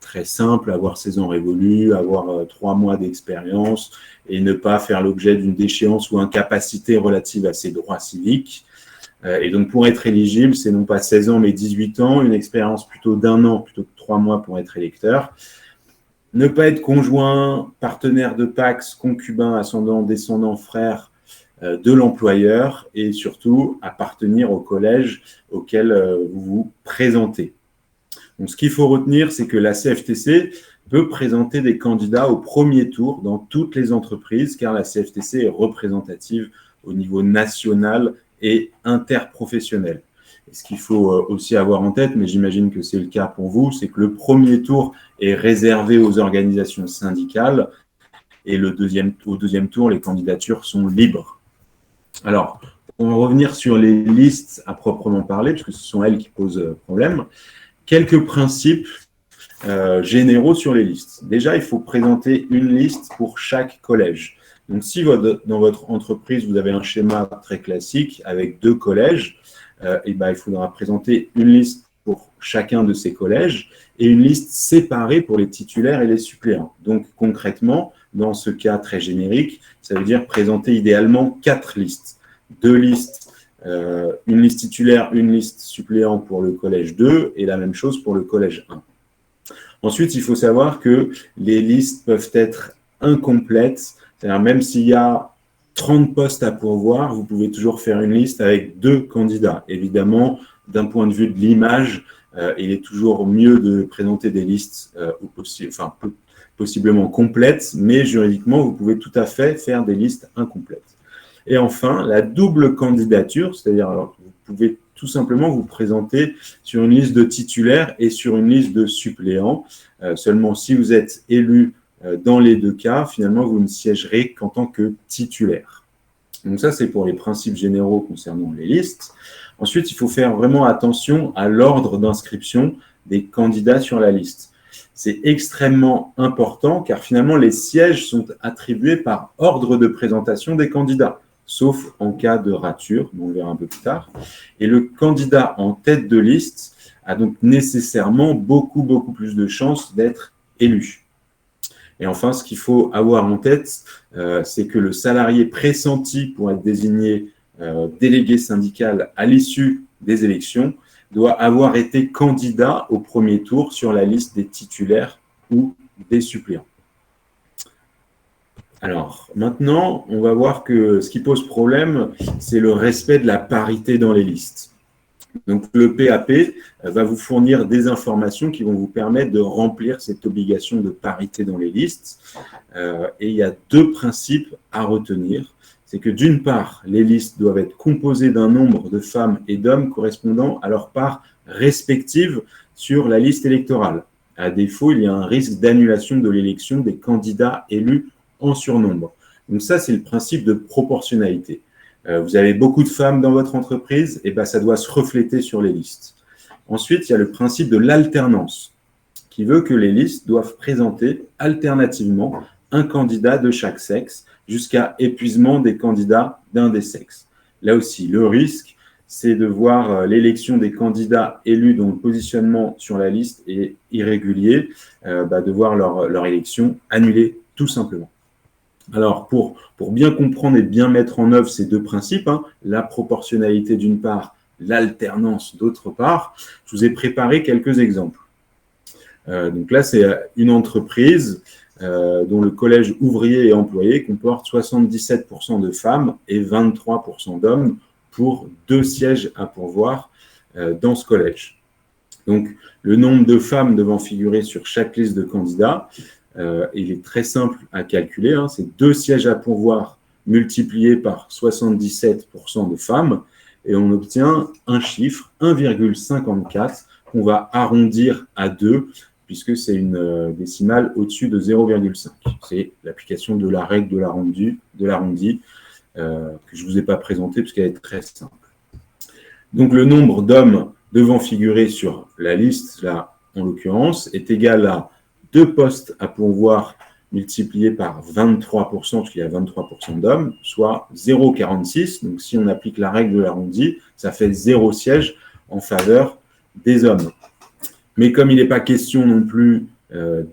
Speaker 3: très simples, avoir 16 ans révolus, avoir 3 mois d'expérience et ne pas faire l'objet d'une déchéance ou incapacité relative à ses droits civiques. Et donc, pour être éligible, c'est non pas 16 ans, mais 18 ans, une expérience plutôt d'1 an, plutôt que 3 mois pour être électeur. Ne pas être conjoint, partenaire de Pacs, concubin, ascendant, descendant, frère de l'employeur et surtout appartenir au collège auquel vous vous présentez. Donc, ce qu'il faut retenir, c'est que la CFTC peut présenter des candidats au premier tour dans toutes les entreprises, car la CFTC est représentative au niveau national et interprofessionnel. Et ce qu'il faut aussi avoir en tête, mais j'imagine que c'est le cas pour vous, c'est que le premier tour est réservé aux organisations syndicales et au deuxième tour, les candidatures sont libres. Alors, on va revenir sur les listes à proprement parler, puisque ce sont elles qui posent problème. Quelques principes généraux sur les listes. Déjà, il faut présenter une liste pour chaque collège. Donc, si dans votre entreprise, vous avez un schéma très classique avec 2 collèges, il faudra présenter une liste pour chacun de ces collèges et une liste séparée pour les titulaires et les suppléants. Donc, concrètement, dans ce cas très générique, ça veut dire présenter idéalement 4 listes. 2 listes une liste titulaire, une liste suppléant pour le collège 2 et la même chose pour le collège 1. Ensuite, il faut savoir que les listes peuvent être incomplètes, c'est-à-dire même s'il y a 30 postes à pourvoir, vous pouvez toujours faire une liste avec 2 candidats. Évidemment, d'un point de vue de l'image, il est toujours mieux de présenter des listes possiblement complètes, mais juridiquement, vous pouvez tout à fait faire des listes incomplètes. Et enfin, la double candidature, c'est-à-dire vous pouvez tout simplement vous présenter sur une liste de titulaires et sur une liste de suppléants. Seulement, si vous êtes élu dans les 2 cas, finalement, vous ne siégerez qu'en tant que titulaire. Donc ça, c'est pour les principes généraux concernant les listes. Ensuite, il faut faire vraiment attention à l'ordre d'inscription des candidats sur la liste. C'est extrêmement important car finalement, les sièges sont attribués par ordre de présentation des candidats, sauf en cas de rature, on le verra un peu plus tard. Et le candidat en tête de liste a donc nécessairement beaucoup plus de chances d'être élu. Et enfin, ce qu'il faut avoir en tête, c'est que le salarié pressenti pour être désigné délégué syndical à l'issue des élections doit avoir été candidat au premier tour sur la liste des titulaires ou des suppléants. Alors, maintenant, on va voir que ce qui pose problème, c'est le respect de la parité dans les listes. Donc, le PAP va vous fournir des informations qui vont vous permettre de remplir cette obligation de parité dans les listes. Et il y a 2 principes à retenir. C'est que d'une part, les listes doivent être composées d'un nombre de femmes et d'hommes correspondant à leur part respective sur la liste électorale. À défaut, il y a un risque d'annulation de l'élection des candidats élus en surnombre. Donc ça, c'est le principe de proportionnalité. Vous avez beaucoup de femmes dans votre entreprise, et ça doit se refléter sur les listes. Ensuite, il y a le principe de l'alternance, qui veut que les listes doivent présenter alternativement un candidat de chaque sexe jusqu'à épuisement des candidats d'un des sexes. Là aussi, le risque, c'est de voir l'élection des candidats élus dont le positionnement sur la liste est irrégulier, de voir leur élection annulée tout simplement. Alors, pour bien comprendre et bien mettre en œuvre ces 2 principes, la proportionnalité d'une part, l'alternance d'autre part, je vous ai préparé quelques exemples. Donc là, c'est une entreprise dont le collège ouvrier et employé comporte 77% de femmes et 23% d'hommes pour 2 sièges à pourvoir dans ce collège. Donc, le nombre de femmes devant figurer sur chaque liste de candidats, il est très simple à calculer, c'est 2 sièges à pourvoir multipliés par 77% de femmes, et on obtient un chiffre, 1,54, qu'on va arrondir à 2, puisque c'est une décimale au-dessus de 0,5. C'est l'application de la règle de l'arrondi que je ne vous ai pas présentée, parce qu'elle est très simple. Donc, le nombre d'hommes devant figurer sur la liste, là, en l'occurrence, est égal à 2 postes à pourvoir multipliés par 23%, parce qu'il y a 23% d'hommes, soit 0,46. Donc, si on applique la règle de l'arrondi, ça fait 0 siège en faveur des hommes. Mais comme il n'est pas question non plus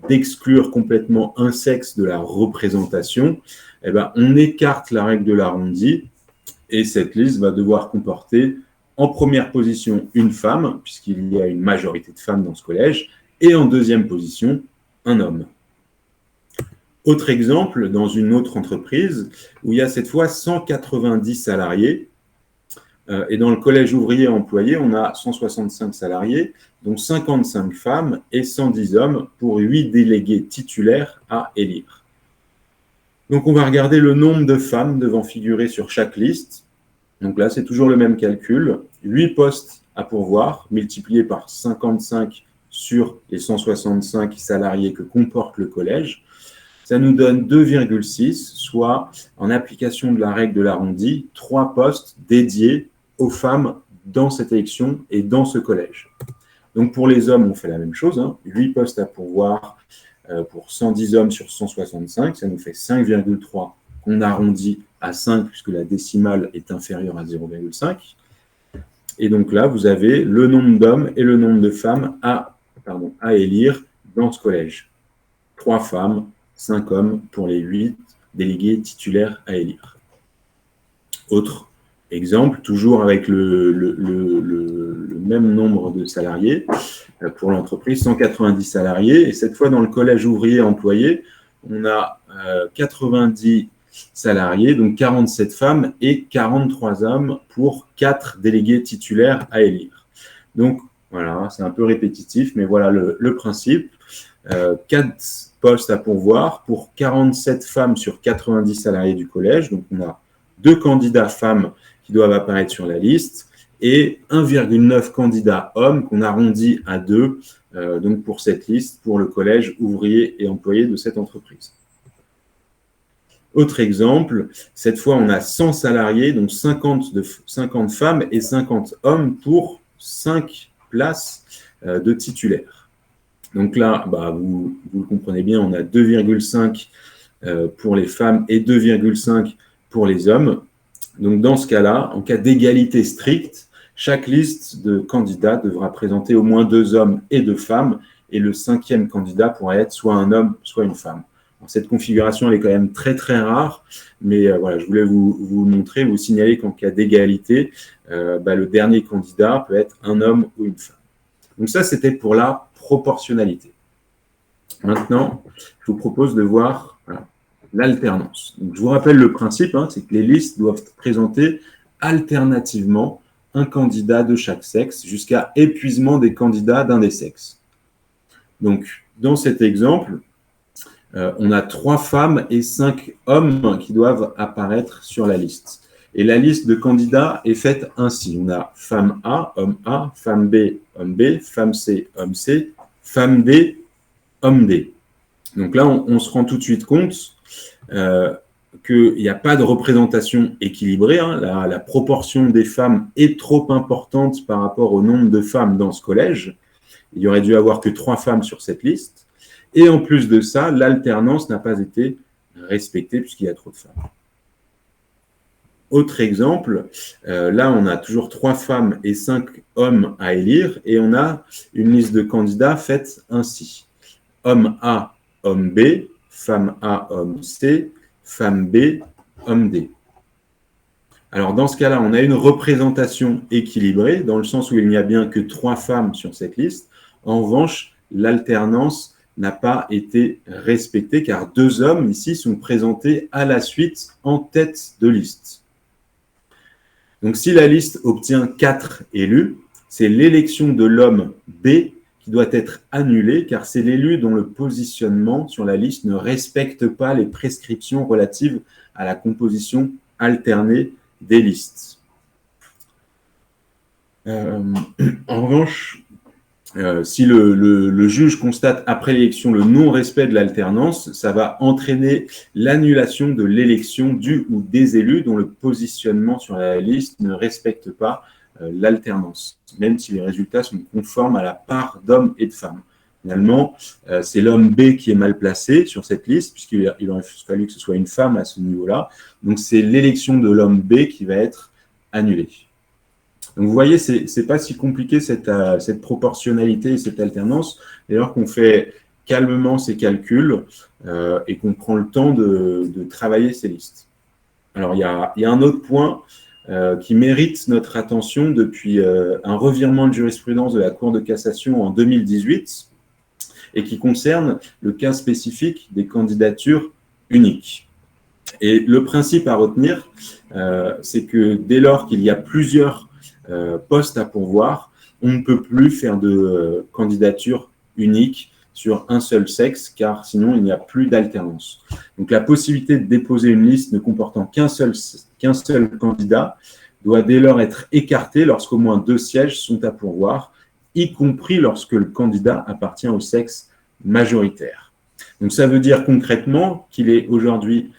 Speaker 3: d'exclure complètement un sexe de la représentation, on écarte la règle de l'arrondi et cette liste va devoir comporter en première position une femme, puisqu'il y a une majorité de femmes dans ce collège, et en deuxième position, un homme. Autre exemple, dans une autre entreprise, où il y a cette fois 190 salariés, et dans le collège ouvrier employé, on a 165 salariés, dont 55 femmes et 110 hommes pour 8 délégués titulaires à élire. Donc, on va regarder le nombre de femmes devant figurer sur chaque liste. Donc là, c'est toujours le même calcul. 8 postes à pourvoir, multipliés par 55 sur les 165 salariés que comporte le collège. Ça nous donne 2,6, soit, en application de la règle de l'arrondi, 3 postes dédiés aux femmes dans cette élection et dans ce collège. Donc, pour les hommes, on fait la même chose. 8 postes à pourvoir pour 110 hommes sur 165. Ça nous fait 5,3 qu'on arrondit à 5 puisque la décimale est inférieure à 0,5. Et donc là, vous avez le nombre d'hommes et le nombre de femmes à élire dans ce collège. 3 femmes, 5 hommes pour les 8 délégués titulaires à élire. Autre Exemple, toujours avec le même nombre de salariés pour l'entreprise, 190 salariés. Et cette fois, dans le collège ouvrier employé, on a 90 salariés, donc 47 femmes et 43 hommes pour 4 délégués titulaires à élire. Donc, voilà, c'est un peu répétitif, mais voilà le principe. 4 postes à pourvoir pour 47 femmes sur 90 salariés du collège. Donc, on a 2 candidats femmes qui doivent apparaître sur la liste et 1,9 candidats hommes qu'on arrondit à 2 donc pour cette liste, pour le collège ouvrier et employé de cette entreprise. Autre exemple, cette fois, on a 100 salariés, donc 50 femmes et 50 hommes pour 5 places de titulaires. Donc là, vous le comprenez bien, on a 2,5 pour les femmes et 2,5 pour les hommes. Donc dans ce cas-là, en cas d'égalité stricte, chaque liste de candidats devra présenter au moins 2 hommes et 2 femmes, et le 5e candidat pourrait être soit un homme, soit une femme. Alors, cette configuration, elle est quand même très très rare, mais voilà, je voulais vous montrer, vous signaler qu'en cas d'égalité, le dernier candidat peut être un homme ou une femme. Donc ça, c'était pour la proportionnalité. Maintenant, je vous propose de voir l'alternance. Donc, je vous rappelle le principe, c'est que les listes doivent présenter alternativement un candidat de chaque sexe jusqu'à épuisement des candidats d'un des sexes. Donc, dans cet exemple, on a 3 femmes et 5 hommes qui doivent apparaître sur la liste. Et la liste de candidats est faite ainsi. On a femme A, femme B, homme B, femme C, homme C, femme D, homme D. Donc là, on se rend tout de suite compte qu'il n'y a pas de représentation équilibrée. La proportion des femmes est trop importante par rapport au nombre de femmes dans ce collège. Il y aurait dû avoir que 3 femmes sur cette liste. Et en plus de ça, l'alternance n'a pas été respectée puisqu'il y a trop de femmes. Autre exemple, là on a toujours 3 femmes et 5 hommes à élire et on a une liste de candidats faite ainsi. Homme A, homme B, femme A, homme C, femme B, homme D. Alors dans ce cas-là, on a une représentation équilibrée dans le sens où il n'y a bien que 3 femmes sur cette liste. En revanche, l'alternance n'a pas été respectée car 2 hommes ici sont présentés à la suite en tête de liste. Donc si la liste obtient 4 élus, c'est l'élection de l'homme B qui doit être annulée car c'est l'élu dont le positionnement sur la liste ne respecte pas les prescriptions relatives à la composition alternée des listes. En revanche, si le juge constate après l'élection le non-respect de l'alternance, ça va entraîner l'annulation de l'élection du ou des élus dont le positionnement sur la liste ne respecte pas l'alternance, même si les résultats sont conformes à la part d'hommes et de femmes. Finalement, c'est l'homme B qui est mal placé sur cette liste, puisqu'il aurait fallu que ce soit une femme à ce niveau-là. Donc, c'est l'élection de l'homme B qui va être annulée. Donc, vous voyez, c'est pas si compliqué cette proportionnalité et cette alternance, d'ailleurs qu'on fait calmement ces calculs et qu'on prend le temps de travailler ces listes. Alors, il y a un autre point qui mérite notre attention depuis un revirement de jurisprudence de la Cour de cassation en 2018 et qui concerne le cas spécifique des candidatures uniques. Et le principe à retenir, c'est que dès lors qu'il y a plusieurs postes à pourvoir, on ne peut plus faire de candidature unique sur un seul sexe, car sinon il n'y a plus d'alternance. Donc la possibilité de déposer une liste ne comportant qu'un seul candidat doit dès lors être écartée lorsqu'au moins 2 sièges sont à pourvoir, y compris lorsque le candidat appartient au sexe majoritaire. Donc ça veut dire concrètement qu'il est aujourd'hui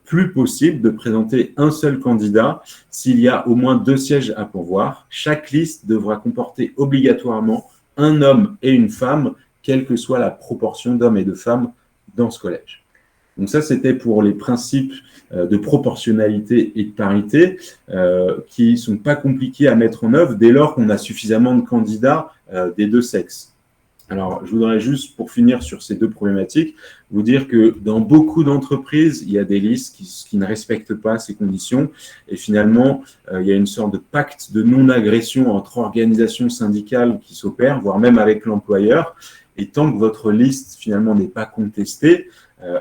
Speaker 3: plus possible de présenter un seul candidat s'il y a au moins 2 sièges à pourvoir. Chaque liste devra comporter obligatoirement un homme et une femme, quelle que soit la proportion d'hommes et de femmes dans ce collège. Donc ça, c'était pour les principes de proportionnalité et de parité qui ne sont pas compliqués à mettre en œuvre dès lors qu'on a suffisamment de candidats des 2 sexes. Alors, je voudrais juste, pour finir sur ces deux problématiques, vous dire que dans beaucoup d'entreprises, il y a des listes qui ne respectent pas ces conditions. Et finalement, il y a une sorte de pacte de non-agression entre organisations syndicales qui s'opèrent, voire même avec l'employeur. Et tant que votre liste, finalement, n'est pas contestée,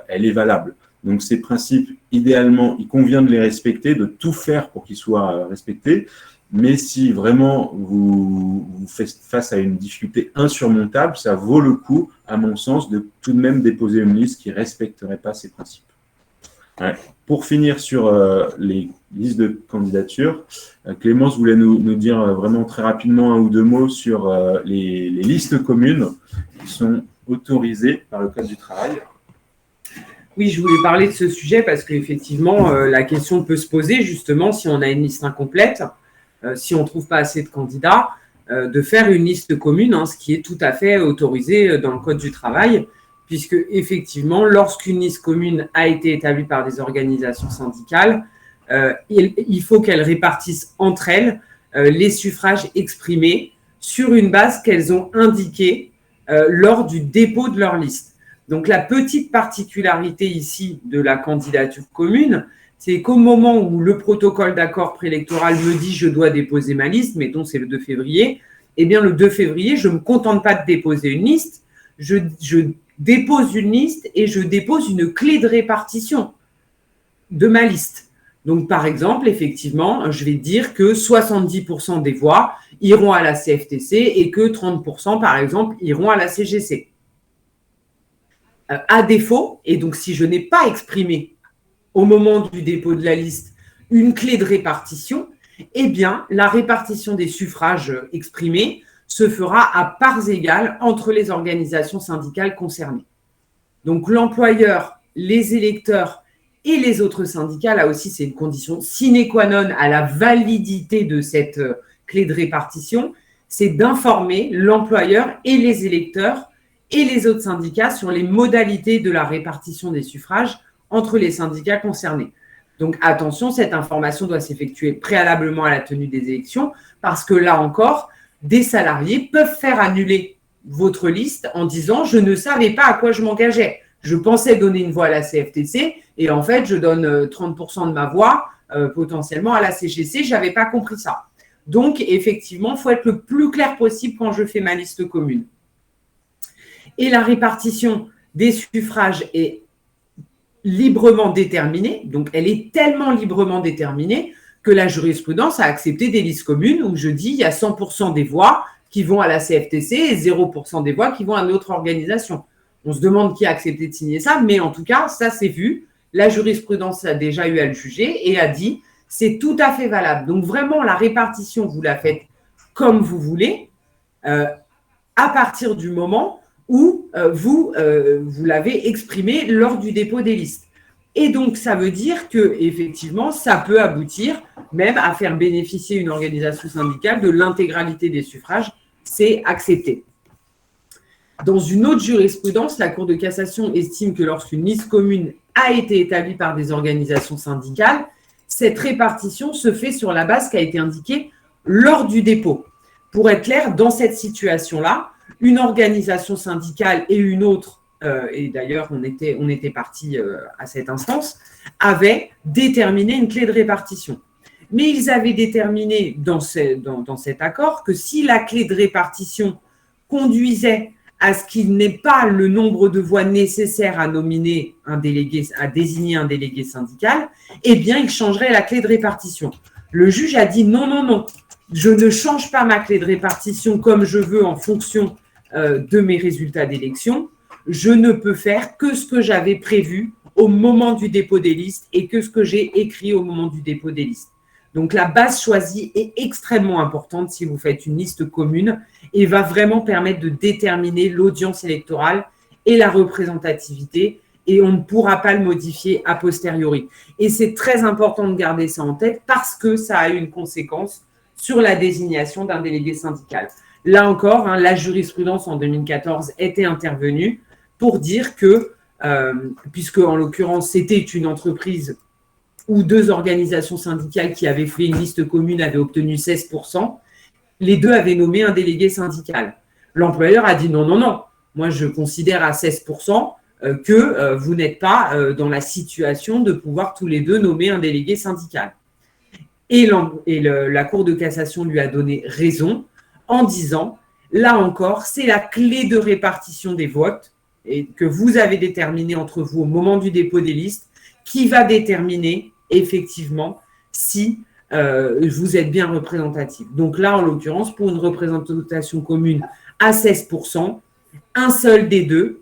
Speaker 3: elle est valable. Donc, ces principes, idéalement, il convient de les respecter, de tout faire pour qu'ils soient respectés. Mais si vraiment vous faites face à une difficulté insurmontable, ça vaut le coup, à mon sens, de tout de même déposer une liste qui ne respecterait pas ces principes. Ouais. Pour finir sur les listes de candidatures, Clémence voulait nous dire vraiment très rapidement un ou deux mots sur les listes communes qui sont autorisées par le Code du travail.
Speaker 1: Oui, je voulais parler de ce sujet parce qu'effectivement, la question peut se poser justement si on a une liste incomplète, si on ne trouve pas assez de candidats, de faire une liste commune, ce qui est tout à fait autorisé dans le Code du travail, puisque effectivement, lorsqu'une liste commune a été établie par des organisations syndicales, il faut qu'elles répartissent entre elles les suffrages exprimés sur une base qu'elles ont indiquée lors du dépôt de leur liste. Donc, la petite particularité ici de la candidature commune, c'est qu'au moment où le protocole d'accord préélectoral me dit je dois déposer ma liste, mettons c'est le 2 février, eh bien le 2 février, je ne me contente pas de déposer une liste, je dépose une liste et je dépose une clé de répartition de ma liste. Donc par exemple, effectivement, je vais dire que 70% des voix iront à la CFTC et que 30% par exemple iront à la CGC. À défaut, et donc si je n'ai pas exprimé au moment du dépôt de la liste une clé de répartition, eh bien, la répartition des suffrages exprimés se fera à parts égales entre les organisations syndicales concernées. Donc, l'employeur, les électeurs et les autres syndicats, là aussi, c'est une condition sine qua non à la validité de cette clé de répartition, c'est d'informer l'employeur et les électeurs et les autres syndicats sur les modalités de la répartition des suffrages entre les syndicats concernés. Donc, attention, cette information doit s'effectuer préalablement à la tenue des élections parce que là encore, des salariés peuvent faire annuler votre liste en disant « je ne savais pas à quoi je m'engageais. Je pensais donner une voix à la CFTC et en fait, je donne 30% de ma voix potentiellement à la CGC. Je n'avais pas compris ça. » Donc, effectivement, il faut être le plus clair possible quand je fais ma liste commune. Et la répartition des suffrages est librement déterminée, donc elle est tellement librement déterminée que la jurisprudence a accepté des listes communes où je dis il y a 100% des voix qui vont à la CFTC et 0% des voix qui vont à une autre organisation. On se demande qui a accepté de signer ça, mais en tout cas, ça c'est vu. La jurisprudence a déjà eu à le juger et a dit c'est tout à fait valable. Donc vraiment, la répartition, vous la faites comme vous voulez à partir du moment où vous l'avez exprimé lors du dépôt des listes. Et donc, ça veut dire qu'effectivement, ça peut aboutir même à faire bénéficier une organisation syndicale de l'intégralité des suffrages. C'est accepté. Dans une autre jurisprudence, la Cour de cassation estime que lorsqu'une liste commune a été établie par des organisations syndicales, cette répartition se fait sur la base qui a été indiquée lors du dépôt. Pour être clair, dans cette situation-là, une organisation syndicale et une autre, et d'ailleurs on était partis à cette instance, avaient déterminé une clé de répartition. Mais ils avaient déterminé dans cet accord que si la clé de répartition conduisait à ce qu'il n'ait pas le nombre de voix nécessaires à nominer un délégué, à désigner un délégué syndical, eh bien il changerait la clé de répartition. Le juge a dit non, je ne change pas ma clé de répartition comme je veux en fonction de mes résultats d'élection. Je ne peux faire que ce que j'avais prévu au moment du dépôt des listes et que ce que j'ai écrit au moment du dépôt des listes. Donc, la base choisie est extrêmement importante si vous faites une liste commune et va vraiment permettre de déterminer l'audience électorale et la représentativité et on ne pourra pas le modifier a posteriori. Et c'est très important de garder ça en tête parce que ça a une conséquence sur la désignation d'un délégué syndical. Là encore, la jurisprudence en 2014 était intervenue pour dire que, puisque en l'occurrence c'était une entreprise où deux organisations syndicales qui avaient fait une liste commune avaient obtenu 16%, les deux avaient nommé un délégué syndical. L'employeur a dit non, non, non. Moi, je considère à 16% que vous n'êtes pas dans la situation de pouvoir tous les deux nommer un délégué syndical. Et la Cour de cassation lui a donné raison en disant, là encore, c'est la clé de répartition des votes et que vous avez déterminé entre vous au moment du dépôt des listes qui va déterminer effectivement si vous êtes bien représentatif. Donc là, en l'occurrence, pour une représentation commune à 16%, un seul des deux,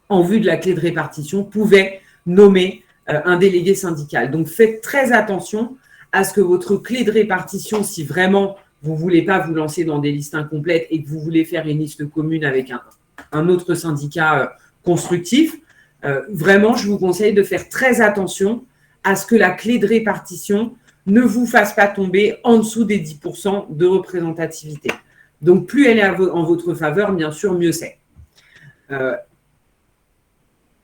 Speaker 1: en vue de la clé de répartition, pouvait nommer un délégué syndical. Donc faites très attention à ce que votre clé de répartition, si vraiment vous ne voulez pas vous lancer dans des listes incomplètes et que vous voulez faire une liste commune avec un autre syndicat constructif, vraiment, je vous conseille de faire très attention à ce que la clé de répartition ne vous fasse pas tomber en dessous des 10% de représentativité. Donc, plus elle est en votre faveur, bien sûr, mieux c'est.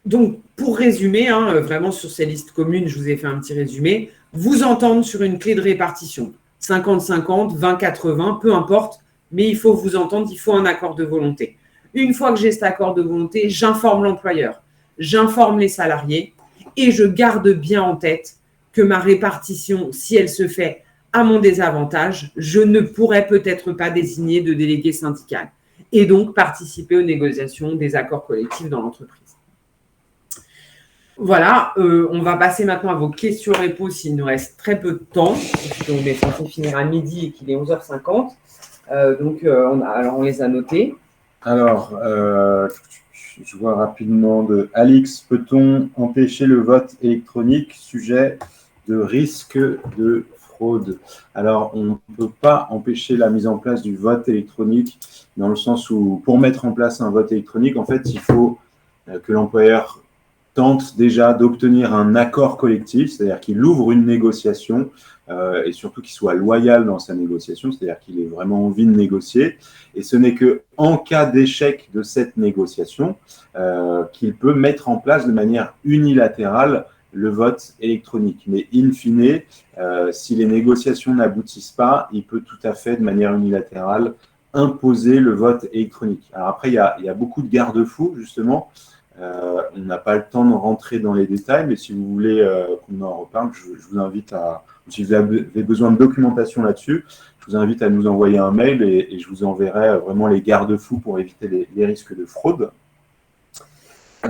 Speaker 1: Donc, pour résumer, vraiment sur ces listes communes, je vous ai fait un petit résumé, vous entendre sur une clé de répartition, 50-50, 20-80, peu importe, mais il faut vous entendre, il faut un accord de volonté. Une fois que j'ai cet accord de volonté, j'informe l'employeur, j'informe les salariés et je garde bien en tête que ma répartition, si elle se fait à mon désavantage, je ne pourrai peut-être pas désigner de délégué syndical et donc participer aux négociations des accords collectifs dans l'entreprise. Voilà, on va passer maintenant à vos questions-réponses s'il nous reste très peu de temps, puisqu'on est censé finir à midi et qu'il est 11h50. Alors, on les a notés.
Speaker 3: Alors, je vois rapidement de Alix, peut-on empêcher le vote électronique sujet de risque de fraude? Alors, on ne peut pas empêcher la mise en place du vote électronique dans le sens où, pour mettre en place un vote électronique, en fait, il faut que l'employeur tente déjà d'obtenir un accord collectif, c'est-à-dire qu'il ouvre une négociation et surtout qu'il soit loyal dans sa négociation, c'est-à-dire qu'il ait vraiment envie de négocier. Et ce n'est qu'en cas d'échec de cette négociation qu'il peut mettre en place de manière unilatérale le vote électronique. Mais in fine, si les négociations n'aboutissent pas, il peut tout à fait de manière unilatérale imposer le vote électronique. Alors après, il y a beaucoup de garde-fous, justement. On n'a pas le temps de rentrer dans les détails, mais si vous voulez qu'on en reparle, je vous invite à, si vous avez besoin de documentation là-dessus, je vous invite à nous envoyer un mail et je vous enverrai vraiment les garde-fous pour éviter les risques de fraude.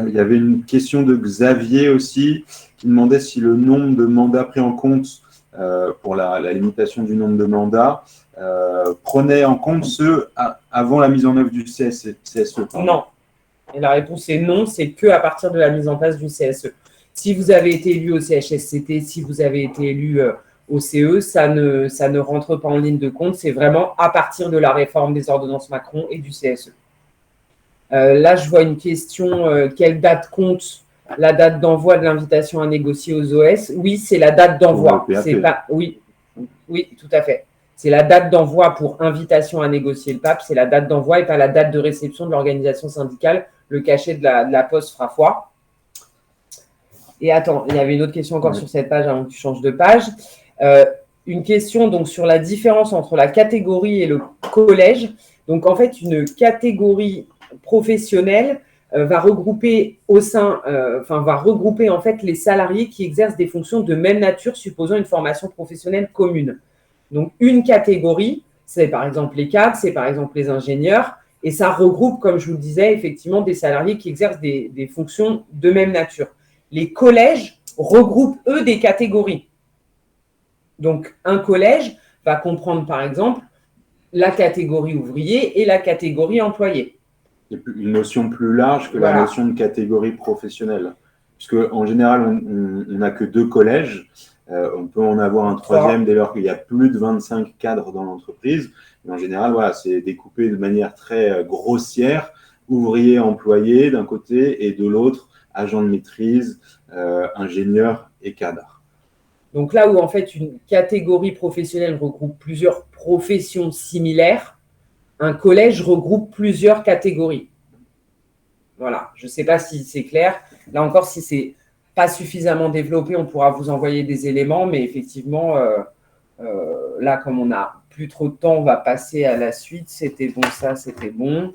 Speaker 3: Il y avait une question de Xavier aussi, qui demandait si le nombre de mandats pris en compte pour la limitation du nombre de mandats prenait en compte ceux avant la mise en œuvre du CSE.
Speaker 1: Non. Et la réponse est non, c'est qu'à partir de la mise en place du CSE. Si vous avez été élu au CHSCT, si vous avez été élu au CE, ça ne rentre pas en ligne de compte. C'est vraiment à partir de la réforme des ordonnances Macron et du CSE. Là, je vois une question, quelle date compte la date d'envoi de l'invitation à négocier aux OS? Oui, c'est la date d'envoi. Oui, tout à fait. C'est la date d'envoi pour invitation à négocier le PAP, c'est la date d'envoi et pas la date de réception de l'organisation syndicale. Le cachet de la poste fera foi. Et attends, il y avait une autre question encore sur cette page avant que tu changes de page. Une question donc sur la différence entre la catégorie et le collège. Donc en fait, une catégorie professionnelle va regrouper en fait les salariés qui exercent des fonctions de même nature supposant une formation professionnelle commune. Donc, une catégorie, c'est par exemple les cadres, c'est par exemple les ingénieurs, et ça regroupe, comme je vous le disais, effectivement, des salariés qui exercent des fonctions de même nature. Les collèges regroupent, eux, des catégories. Donc, un collège va comprendre, par exemple, la catégorie ouvrier et la catégorie employé.
Speaker 3: C'est une notion plus large que la notion de catégorie professionnelle. Puisque, en général, on n'a que 2 collèges. On peut en avoir un 3e dès lors qu'il y a plus de 25 cadres dans l'entreprise. Mais en général, c'est découpé de manière très grossière, ouvrier, employé d'un côté et de l'autre, agent de maîtrise, ingénieur et cadre.
Speaker 1: Donc là où en fait une catégorie professionnelle regroupe plusieurs professions similaires, un collège regroupe plusieurs catégories. Voilà, je ne sais pas si c'est clair. Là encore, si c'est pas suffisamment développé, on pourra vous envoyer des éléments, mais effectivement, là, comme on n'a plus trop de temps, on va passer à la suite. C'était bon, ça, c'était bon.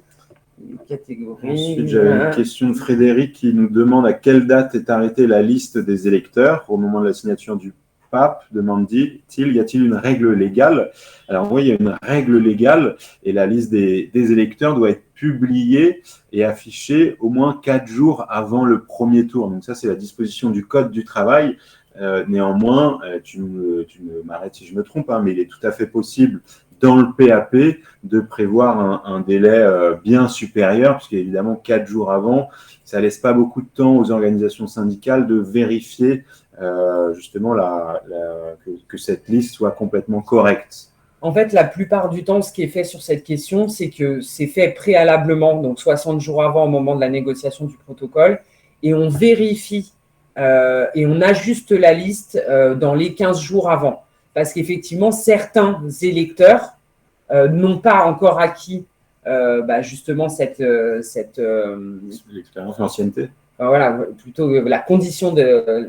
Speaker 1: catégories.
Speaker 3: Ensuite, j'avais une question de Frédéric qui nous demande à quelle date est arrêtée la liste des électeurs au moment de la signature du pape, demande-t-il. Y a-t-il une règle légale? Alors oui, il y a une règle légale et la liste des électeurs doit être publiée et affichée au moins 4 jours avant le premier tour. Donc ça, c'est la disposition du Code du travail. Néanmoins, tu m'arrêtes si je me trompe, hein, mais il est tout à fait possible dans le PAP de prévoir un délai bien supérieur, puisqu'évidemment 4 jours avant, ça ne laisse pas beaucoup de temps aux organisations syndicales de vérifier justement que cette liste soit complètement correcte.
Speaker 1: En fait, la plupart du temps, ce qui est fait sur cette question, c'est que c'est fait préalablement, donc 60 jours avant au moment de la négociation du protocole, et on vérifie et on ajuste la liste dans les 15 jours avant. Parce qu'effectivement, certains électeurs n'ont pas encore acquis justement
Speaker 3: l'expérience, l'ancienneté.
Speaker 1: Voilà, plutôt la condition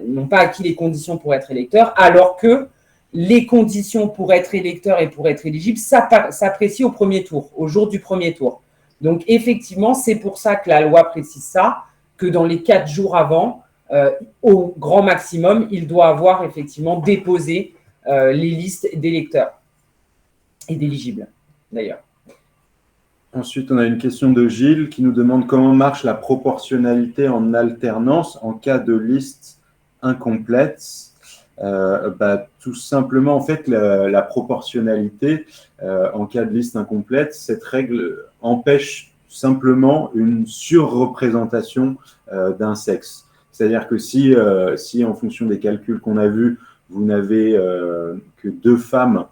Speaker 1: n'ont pas acquis les conditions pour être électeurs, alors que les conditions pour être électeur et pour être éligible s'apprécient au premier tour, au jour du premier tour. Donc, effectivement, c'est pour ça que la loi précise ça, que dans les 4 jours avant, au grand maximum, il doit avoir effectivement déposé les listes d'électeurs et d'éligibles, d'ailleurs.
Speaker 3: Ensuite, on a une question de Gilles qui nous demande comment marche la proportionnalité en alternance en cas de liste incomplète. Tout simplement, en fait, la proportionnalité en cas de liste incomplète, cette règle empêche simplement une surreprésentation d'un sexe. C'est-à-dire que si en fonction des calculs qu'on a vus, vous n'avez que 2 femmes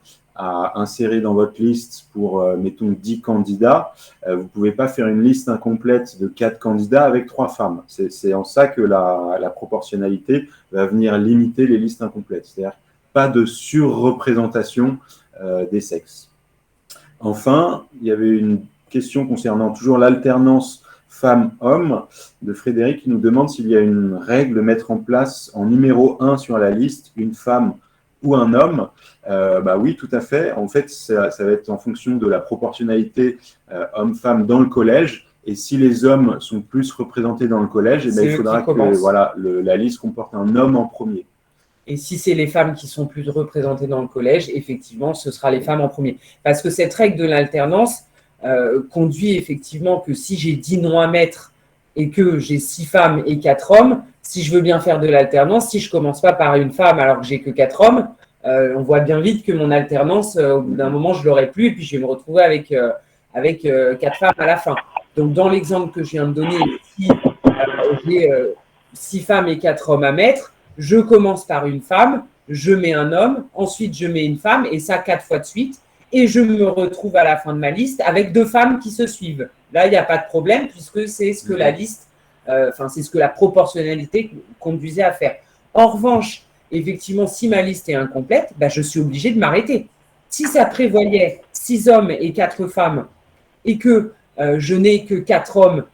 Speaker 3: à insérer dans votre liste pour, mettons, 10 candidats, vous ne pouvez pas faire une liste incomplète de 4 candidats avec 3 femmes. C'est en ça que la proportionnalité va venir limiter les listes incomplètes. C'est-à-dire pas de surreprésentation des sexes. Enfin, il y avait une question concernant toujours l'alternance femmes-hommes de Frédéric qui nous demande s'il y a une règle de mettre en place en numéro 1 sur la liste une femme ou un homme. Oui, tout à fait. En fait, ça va être en fonction de la proportionnalité homme-femme dans le collège. Et si les hommes sont plus représentés dans le collège, il faudra que la liste comporte un homme en premier.
Speaker 1: Et si c'est les femmes qui sont plus représentées dans le collège, effectivement, ce sera les femmes en premier. Parce que cette règle de l'alternance conduit effectivement que si j'ai 10 noms à mettre et que j'ai 6 femmes et 4 hommes, si je veux bien faire de l'alternance, si je ne commence pas par une femme alors que j'ai que 4 hommes, on voit bien vite que mon alternance, au bout d'un moment, je ne l'aurai plus et puis je vais me retrouver avec 4 femmes à la fin. Donc, dans l'exemple que je viens de donner, si j'ai 6 femmes et 4 hommes à mettre, je commence par une femme, je mets un homme, ensuite je mets une femme et ça 4 fois de suite. Et je me retrouve à la fin de ma liste avec 2 femmes qui se suivent. Là, il n'y a pas de problème puisque c'est ce que la liste, c'est ce que la proportionnalité conduisait à faire. En revanche, effectivement, si ma liste est incomplète, je suis obligé de m'arrêter. Si ça prévoyait 6 hommes et 4 femmes et que je n'ai que 4 hommes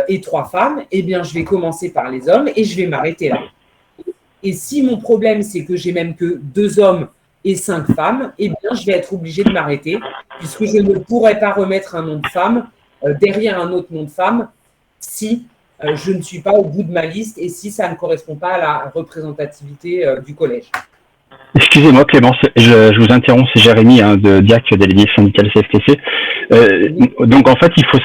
Speaker 1: et 3 femmes, eh bien, je vais commencer par les hommes et je vais m'arrêter là. Et si mon problème, c'est que j'ai même que 2 hommes et 5 femmes, eh bien, je vais être obligé de m'arrêter puisque je ne pourrais pas remettre un nom de femme derrière un autre nom de femme si je ne suis pas au bout de ma liste et si ça ne correspond pas à la représentativité du collège.
Speaker 5: Excusez-moi Clémence, je vous interromps, c'est Jérémy de DIAC, délégué syndical CFTC. Donc en fait, il faut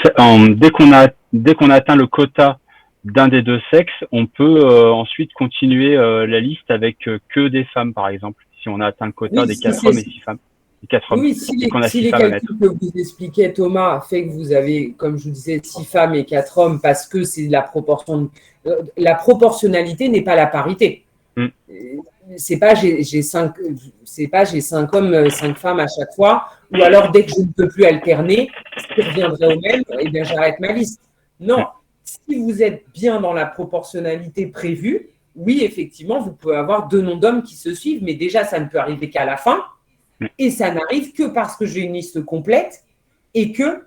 Speaker 5: dès qu'on a atteint le quota d'un des 2 sexes, on peut ensuite continuer la liste avec que des femmes, par exemple, si on a atteint le quota des 4 hommes et 6 femmes.
Speaker 1: Oui, si les calculs que vous expliquez, Thomas, fait que vous avez, comme je vous disais, 6 femmes et 4 hommes parce que c'est la proportion. La proportionnalité n'est pas la parité. C'est pas j'ai 5 hommes, 5 femmes à chaque fois, ou alors dès que je ne peux plus alterner, ce qui reviendrait au même, eh bien j'arrête ma liste. Non, si vous êtes bien dans la proportionnalité prévue, oui, effectivement, vous pouvez avoir 2 noms d'hommes qui se suivent, mais déjà, ça ne peut arriver qu'à la fin. Et ça n'arrive que parce que j'ai une liste complète et que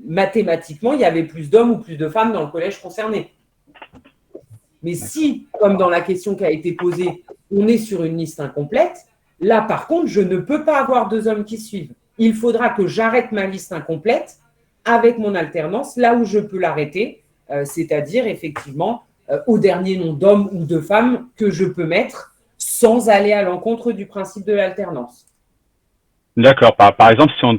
Speaker 1: mathématiquement, il y avait plus d'hommes ou plus de femmes dans le collège concerné. Mais si, comme dans la question qui a été posée, on est sur une liste incomplète, là, par contre, je ne peux pas avoir 2 hommes qui suivent. Il faudra que j'arrête ma liste incomplète avec mon alternance, là où je peux l'arrêter, c'est-à-dire effectivement au dernier nom d'homme ou de femme que je peux mettre sans aller à l'encontre du principe de l'alternance.
Speaker 5: D'accord. Par exemple, si on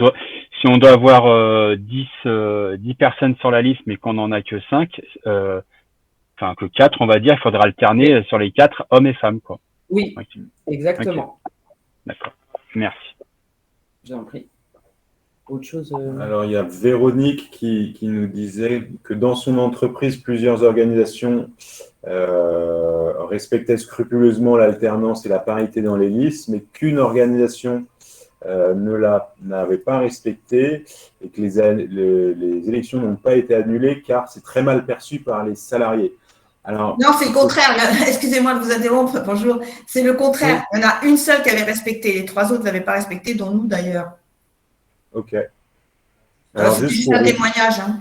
Speaker 5: doit avoir 10 personnes sur la liste, mais qu'on n'en a que 5, enfin que 4, on va dire, il faudra alterner sur les 4 hommes et femmes, quoi.
Speaker 1: Oui,
Speaker 5: Okay.
Speaker 1: exactement.
Speaker 5: Okay. D'accord. Merci.
Speaker 1: J'ai pris. Autre chose
Speaker 3: Alors, il y a Véronique qui nous disait que dans son entreprise, plusieurs organisations respectaient scrupuleusement l'alternance et la parité dans les listes, mais qu'une organisation n'avait pas respecté et que les élections n'ont pas été annulées car c'est très mal perçu par les salariés. Alors,
Speaker 6: non, c'est le contraire. Excusez-moi de vous interrompre. Bonjour. C'est le contraire. Il y en a une seule qui avait respecté. Les 3 autres n'avaient pas respecté, dont nous d'ailleurs.
Speaker 3: Ok. Alors,
Speaker 6: c'est juste un témoignage. Hein.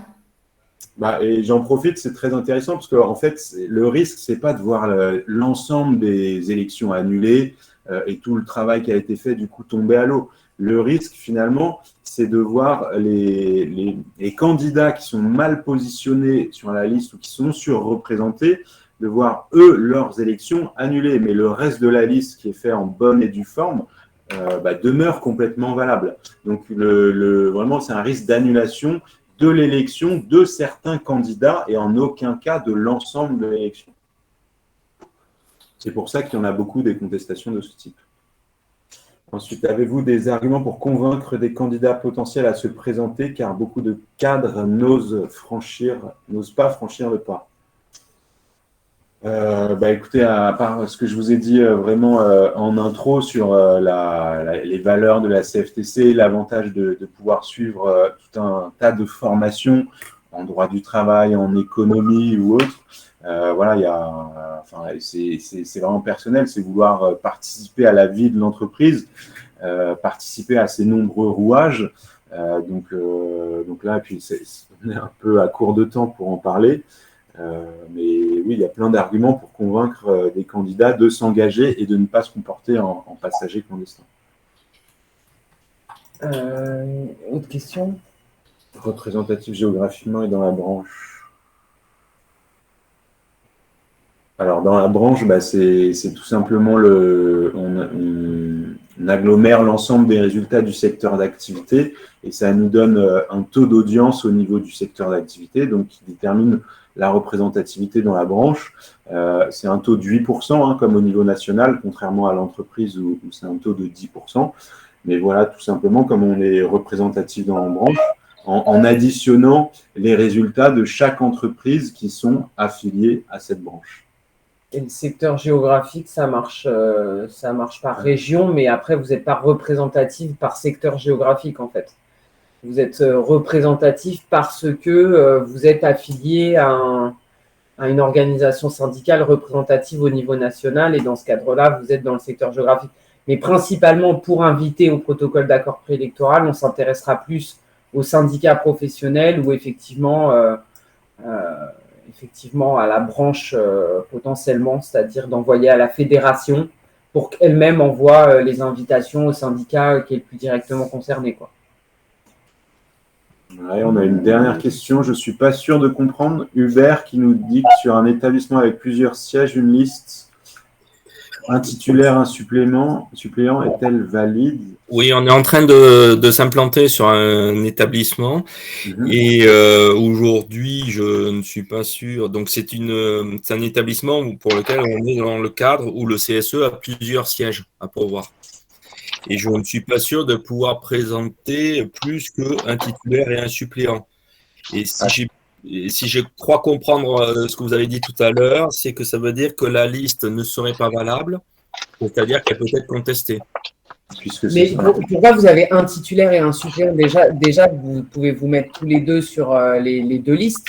Speaker 3: Et j'en profite, c'est très intéressant parce que en fait, le risque, c'est pas de voir l'ensemble des élections annulées et tout le travail qui a été fait du coup tomber à l'eau. Le risque, finalement, c'est de voir les candidats qui sont mal positionnés sur la liste ou qui sont surreprésentés, de voir eux leurs élections annulées, mais le reste de la liste qui est fait en bonne et due forme demeure complètement valable. Donc vraiment, c'est un risque d'annulation de l'élection de certains candidats et en aucun cas de l'ensemble de l'élection. C'est pour ça qu'il y en a beaucoup des contestations de ce type. Ensuite, avez-vous des arguments pour convaincre des candidats potentiels à se présenter car beaucoup de cadres n'osent pas franchir le pas? Écoutez, à part ce que je vous ai dit vraiment en intro sur les valeurs de la CFTC, l'avantage de pouvoir suivre tout un tas de formations en droit du travail, en économie ou autre, c'est vraiment personnel, c'est vouloir participer à la vie de l'entreprise, participer à ces nombreux rouages. Donc là, puis on est un peu à court de temps pour en parler. Mais oui, il y a plein d'arguments pour convaincre des candidats de s'engager et de ne pas se comporter en passagers clandestins.
Speaker 1: Autre question?
Speaker 3: Représentatif géographiquement et dans la branche. Alors, dans la branche, c'est tout simplement on agglomère l'ensemble des résultats du secteur d'activité et ça nous donne un taux d'audience au niveau du secteur d'activité, donc qui détermine la représentativité dans la branche. C'est un taux de 8%, comme au niveau national, contrairement à l'entreprise où c'est un taux de 10%. Mais voilà, tout simplement, comme on est représentatif dans la branche, en additionnant les résultats de chaque entreprise qui sont affiliées à cette branche.
Speaker 1: Et le secteur géographique, ça marche par région, mais après, vous n'êtes pas représentatif par secteur géographique, en fait. Vous êtes représentatif parce que vous êtes affilié à une organisation syndicale représentative au niveau national, et dans ce cadre-là, vous êtes dans le secteur géographique. Mais principalement, pour inviter au protocole d'accord préélectoral, on s'intéressera plus aux syndicats professionnels ou effectivement à la branche potentiellement, c'est-à-dire d'envoyer à la fédération pour qu'elle-même envoie les invitations aux syndicats qui est le plus directement concerné, quoi.
Speaker 3: Ouais, on a une dernière question. Je ne suis pas sûr de comprendre. Hubert qui nous dit que sur un établissement avec plusieurs sièges, une liste, un titulaire, un suppléant est-elle valide?
Speaker 7: Oui, on est en train de s'implanter sur un établissement et aujourd'hui, je ne suis pas sûr. Donc, c'est un établissement pour lequel on est dans le cadre où le CSE a plusieurs sièges à pourvoir. Et je ne suis pas sûr de pouvoir présenter plus qu'un titulaire et un suppléant. Et si je crois comprendre ce que vous avez dit tout à l'heure, c'est que ça veut dire que la liste ne serait pas valable, c'est-à-dire qu'elle peut être contestée.
Speaker 1: Mais pourquoi vous avez un titulaire et un suppléant? Déjà, vous pouvez vous mettre tous les deux sur les deux listes.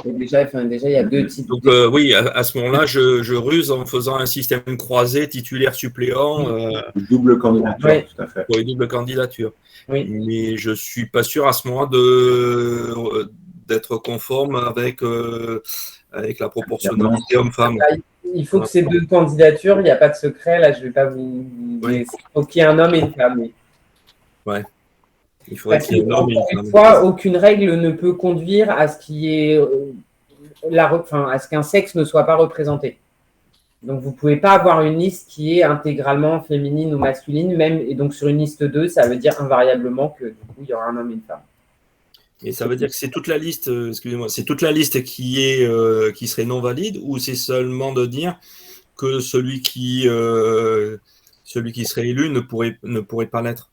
Speaker 1: Et déjà, il y a deux types.
Speaker 7: Donc, oui, à ce moment-là, je ruse en faisant un système croisé, titulaire-suppléant.
Speaker 3: Double candidature, oui. Tout à fait.
Speaker 7: Pour une double candidature.
Speaker 1: Oui.
Speaker 7: Mais je ne suis pas sûr à ce moment d'être conforme avec la proportionnalité homme-femme.
Speaker 1: Il faut que ces deux candidatures, il n'y a pas de secret, là, je ne vais pas vous.
Speaker 7: Oui.
Speaker 1: Il faut qu'il y ait un homme et une femme. Oui.
Speaker 7: Ouais. Il faudrait
Speaker 1: Parce
Speaker 7: qu'il y ait
Speaker 1: que,
Speaker 7: un homme et
Speaker 1: encore
Speaker 7: une
Speaker 1: une
Speaker 7: femme.
Speaker 1: fois, aucune règle ne peut conduire à ce qu'il y ait à ce qu'un sexe ne soit pas représenté. Donc, vous ne pouvez pas avoir une liste qui est intégralement féminine ou masculine, même, et donc sur une liste 2, ça veut dire invariablement que du coup, il y aura un homme et une femme.
Speaker 7: Et ça veut dire que c'est toute la liste, excusez-moi, c'est toute la liste qui serait non valide, ou c'est seulement de dire que celui qui serait élu ne pourrait pas l'être?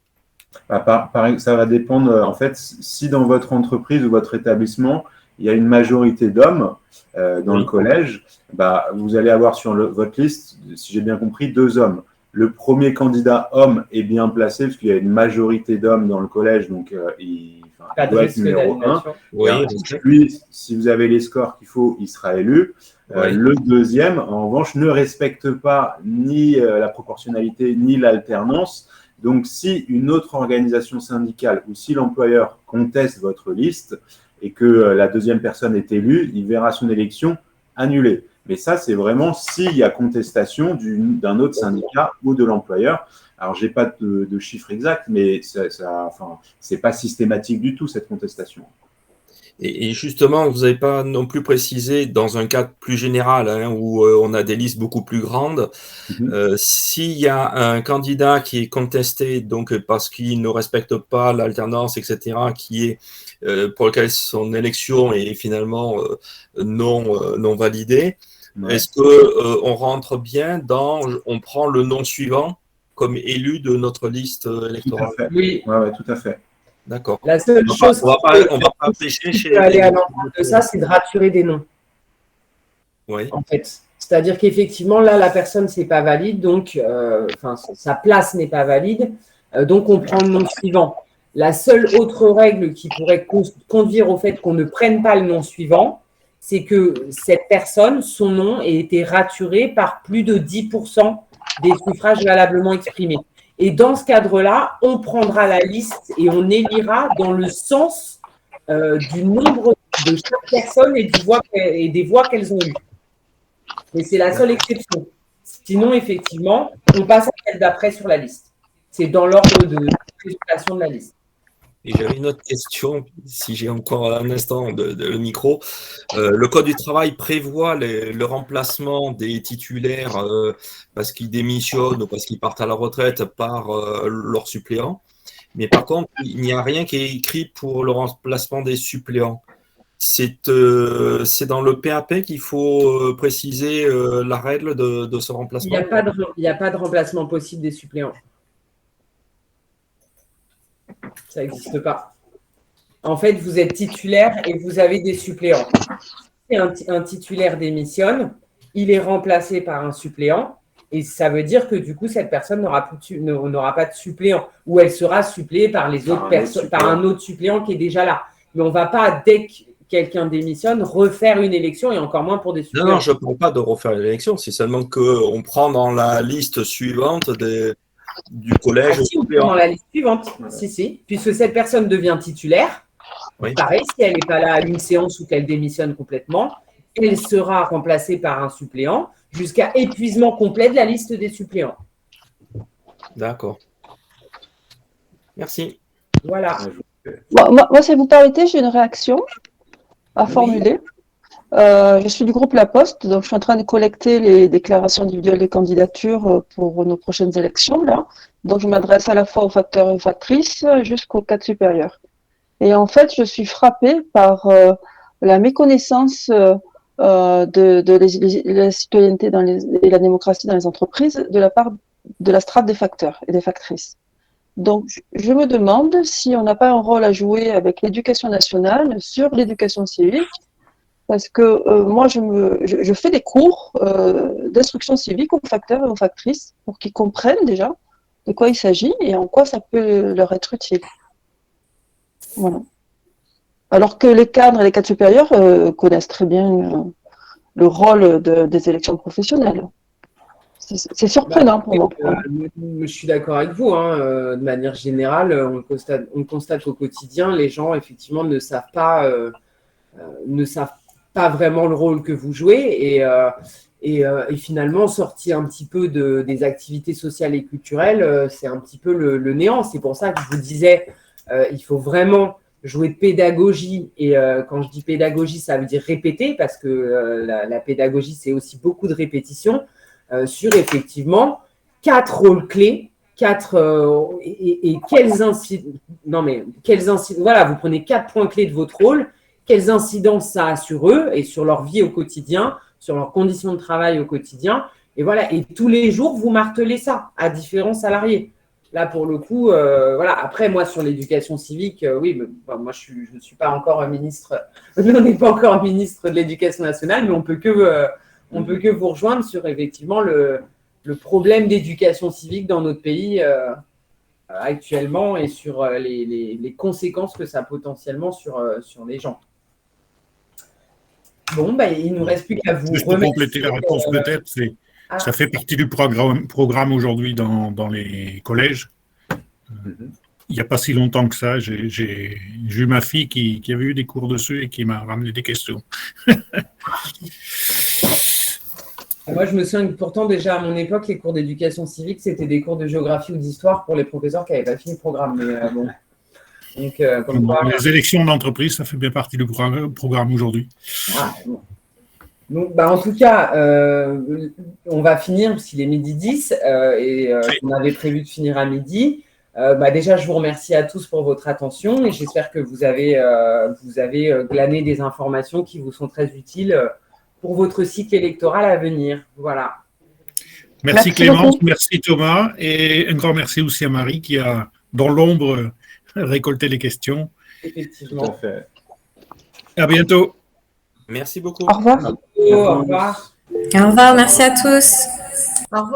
Speaker 3: Ça va dépendre, en fait, si dans votre entreprise ou votre établissement, il y a une majorité d'hommes dans le collège, bah, vous allez avoir sur votre liste, si j'ai bien compris, 2 hommes. Le premier candidat homme est bien placé parce qu'il y a une majorité d'hommes dans le collège, donc il doit être numéro 1.
Speaker 7: Oui,
Speaker 3: lui, si vous avez les scores qu'il faut, il sera élu. Le deuxième, en revanche, ne respecte pas ni la proportionnalité ni l'alternance. Donc, si une autre organisation syndicale ou si l'employeur conteste votre liste et que la deuxième personne est élue, il verra son élection annulée. Mais ça, c'est vraiment s'il y a contestation d'un autre syndicat ou de l'employeur. Alors, je n'ai pas de chiffre exact, mais c'est pas systématique du tout, cette contestation.
Speaker 7: Et justement, vous n'avez pas non plus précisé, dans un cadre plus général, où on a des listes beaucoup plus grandes, s'il y a un candidat qui est contesté donc parce qu'il ne respecte pas l'alternance, etc., qui est pour lequel son élection est finalement non validée, est-ce qu'on rentre bien on prend le nom suivant comme élu de notre liste électorale?
Speaker 3: Tout à fait.
Speaker 1: Oui.
Speaker 3: Ouais, tout à fait.
Speaker 7: D'accord.
Speaker 1: La seule chose
Speaker 7: on va pas pêcher
Speaker 1: qui
Speaker 7: chez
Speaker 1: peut aller à l'encontre de ça, c'est de raturer des noms.
Speaker 7: Oui.
Speaker 1: En fait. C'est-à-dire qu'effectivement, là, la personne, c'est pas valide, donc sa place n'est pas valide, donc on prend le nom suivant. La seule autre règle qui pourrait conduire au fait qu'on ne prenne pas le nom suivant, c'est que cette personne, son nom ait été raturé par plus de 10% des suffrages valablement exprimés. Et dans ce cadre-là, on prendra la liste et on élira dans le sens du nombre de chaque personne et des voix qu'elles ont eues. Mais c'est la seule exception. Sinon, effectivement, on passe à celle d'après sur la liste. C'est dans l'ordre de présentation de la liste.
Speaker 7: Et j'avais une autre question, si j'ai encore un instant le micro. Le Code du travail prévoit le remplacement des titulaires parce qu'ils démissionnent ou parce qu'ils partent à la retraite par leurs suppléants. Mais par contre, il n'y a rien qui est écrit pour le remplacement des suppléants. C'est dans le PAP qu'il faut préciser la règle de ce remplacement?
Speaker 1: Il n'y a pas de remplacement possible des suppléants. Ça n'existe pas. En fait, vous êtes titulaire et vous avez des suppléants. Si un titulaire démissionne, il est remplacé par un suppléant et ça veut dire que du coup, cette personne n'aura pas de suppléant ou elle sera suppléée par les autres personnes, par un autre suppléant qui est déjà là. Mais on ne va pas, dès que quelqu'un démissionne, refaire une élection et encore moins pour des suppléants.
Speaker 7: Non, je ne parle pas de refaire l'élection, c'est seulement qu'on prend dans la liste suivante du collège.
Speaker 1: Si, on prend dans la liste suivante, si, puisque cette personne devient titulaire.
Speaker 7: Oui.
Speaker 1: Pareil, si elle n'est pas là à une séance ou qu'elle démissionne complètement, elle sera remplacée par un suppléant jusqu'à épuisement complet de la liste des suppléants.
Speaker 7: D'accord. Merci.
Speaker 1: Voilà.
Speaker 8: Moi, si vous permettez, j'ai une réaction à formuler. Je suis du groupe La Poste, donc je suis en train de collecter les déclarations individuelles de candidature pour nos prochaines élections. Là. Donc je m'adresse à la fois aux facteurs et aux factrices jusqu'au cadre supérieur. Et en fait, je suis frappée par la méconnaissance de la citoyenneté et la démocratie dans les entreprises de la part de la strate des facteurs et des factrices. Donc, je me demande si on n'a pas un rôle à jouer avec l'éducation nationale sur l'éducation civique, parce que moi, je fais des cours d'instruction civique aux facteurs et aux factrices pour qu'ils comprennent déjà de quoi il s'agit et en quoi ça peut leur être utile. Voilà. Alors que les cadres et les cadres supérieurs connaissent très bien le rôle des élections professionnelles. C'est surprenant pour moi.
Speaker 1: Je suis d'accord avec vous. De manière générale, on constate qu'au quotidien, les gens, effectivement, ne savent pas vraiment le rôle que vous jouez et finalement, sorti un petit peu des activités sociales et culturelles, c'est un petit peu le néant. C'est pour ça que je vous disais Il faut vraiment jouer de pédagogie. Et quand je dis pédagogie, ça veut dire répéter, parce que la pédagogie, c'est aussi beaucoup de répétition sur effectivement 4 rôles clés. Voilà, vous prenez 4 points clés de votre rôle, quelles incidences ça a sur eux et sur leur vie au quotidien, sur leurs conditions de travail au quotidien, et voilà, et tous les jours, vous martelez ça à différents salariés. Là, pour le coup, voilà. Après, moi, sur l'éducation civique, oui, moi, je ne suis pas encore ministre, on n'est pas encore ministre de l'Éducation nationale, mais on peut que vous rejoindre sur, effectivement, le problème d'éducation civique dans notre pays actuellement et sur les conséquences que ça a potentiellement sur les gens. Bon, il ne nous reste plus qu'à vous
Speaker 2: remercier. Juste pour compléter la réponse, peut-être, ça fait partie du programme aujourd'hui dans les collèges. Il n'y a pas si longtemps que ça, j'ai eu ma fille qui avait eu des cours dessus et qui m'a ramené des questions.
Speaker 1: Moi, je me souviens que pourtant, déjà à mon époque, les cours d'éducation civique, c'était des cours de géographie ou d'histoire pour les professeurs qui n'avaient pas fini le programme. Mais bon. Donc,
Speaker 2: les élections d'entreprise, ça fait bien partie du programme aujourd'hui.
Speaker 1: Bon. Donc, en tout cas, on va finir, parce qu'il est 12h10 et on avait prévu de finir à midi. Déjà, je vous remercie à tous pour votre attention et j'espère que vous avez glané des informations qui vous sont très utiles pour votre cycle électoral à venir. Voilà.
Speaker 2: Merci Clémence, merci Thomas et un grand merci aussi à Marie qui a, dans l'ombre, récolté les questions.
Speaker 1: Effectivement.
Speaker 3: Tout à fait.
Speaker 2: À bientôt.
Speaker 7: Merci beaucoup.
Speaker 8: Au revoir.
Speaker 1: Au revoir.
Speaker 9: Au revoir, merci à tous.
Speaker 6: Au revoir.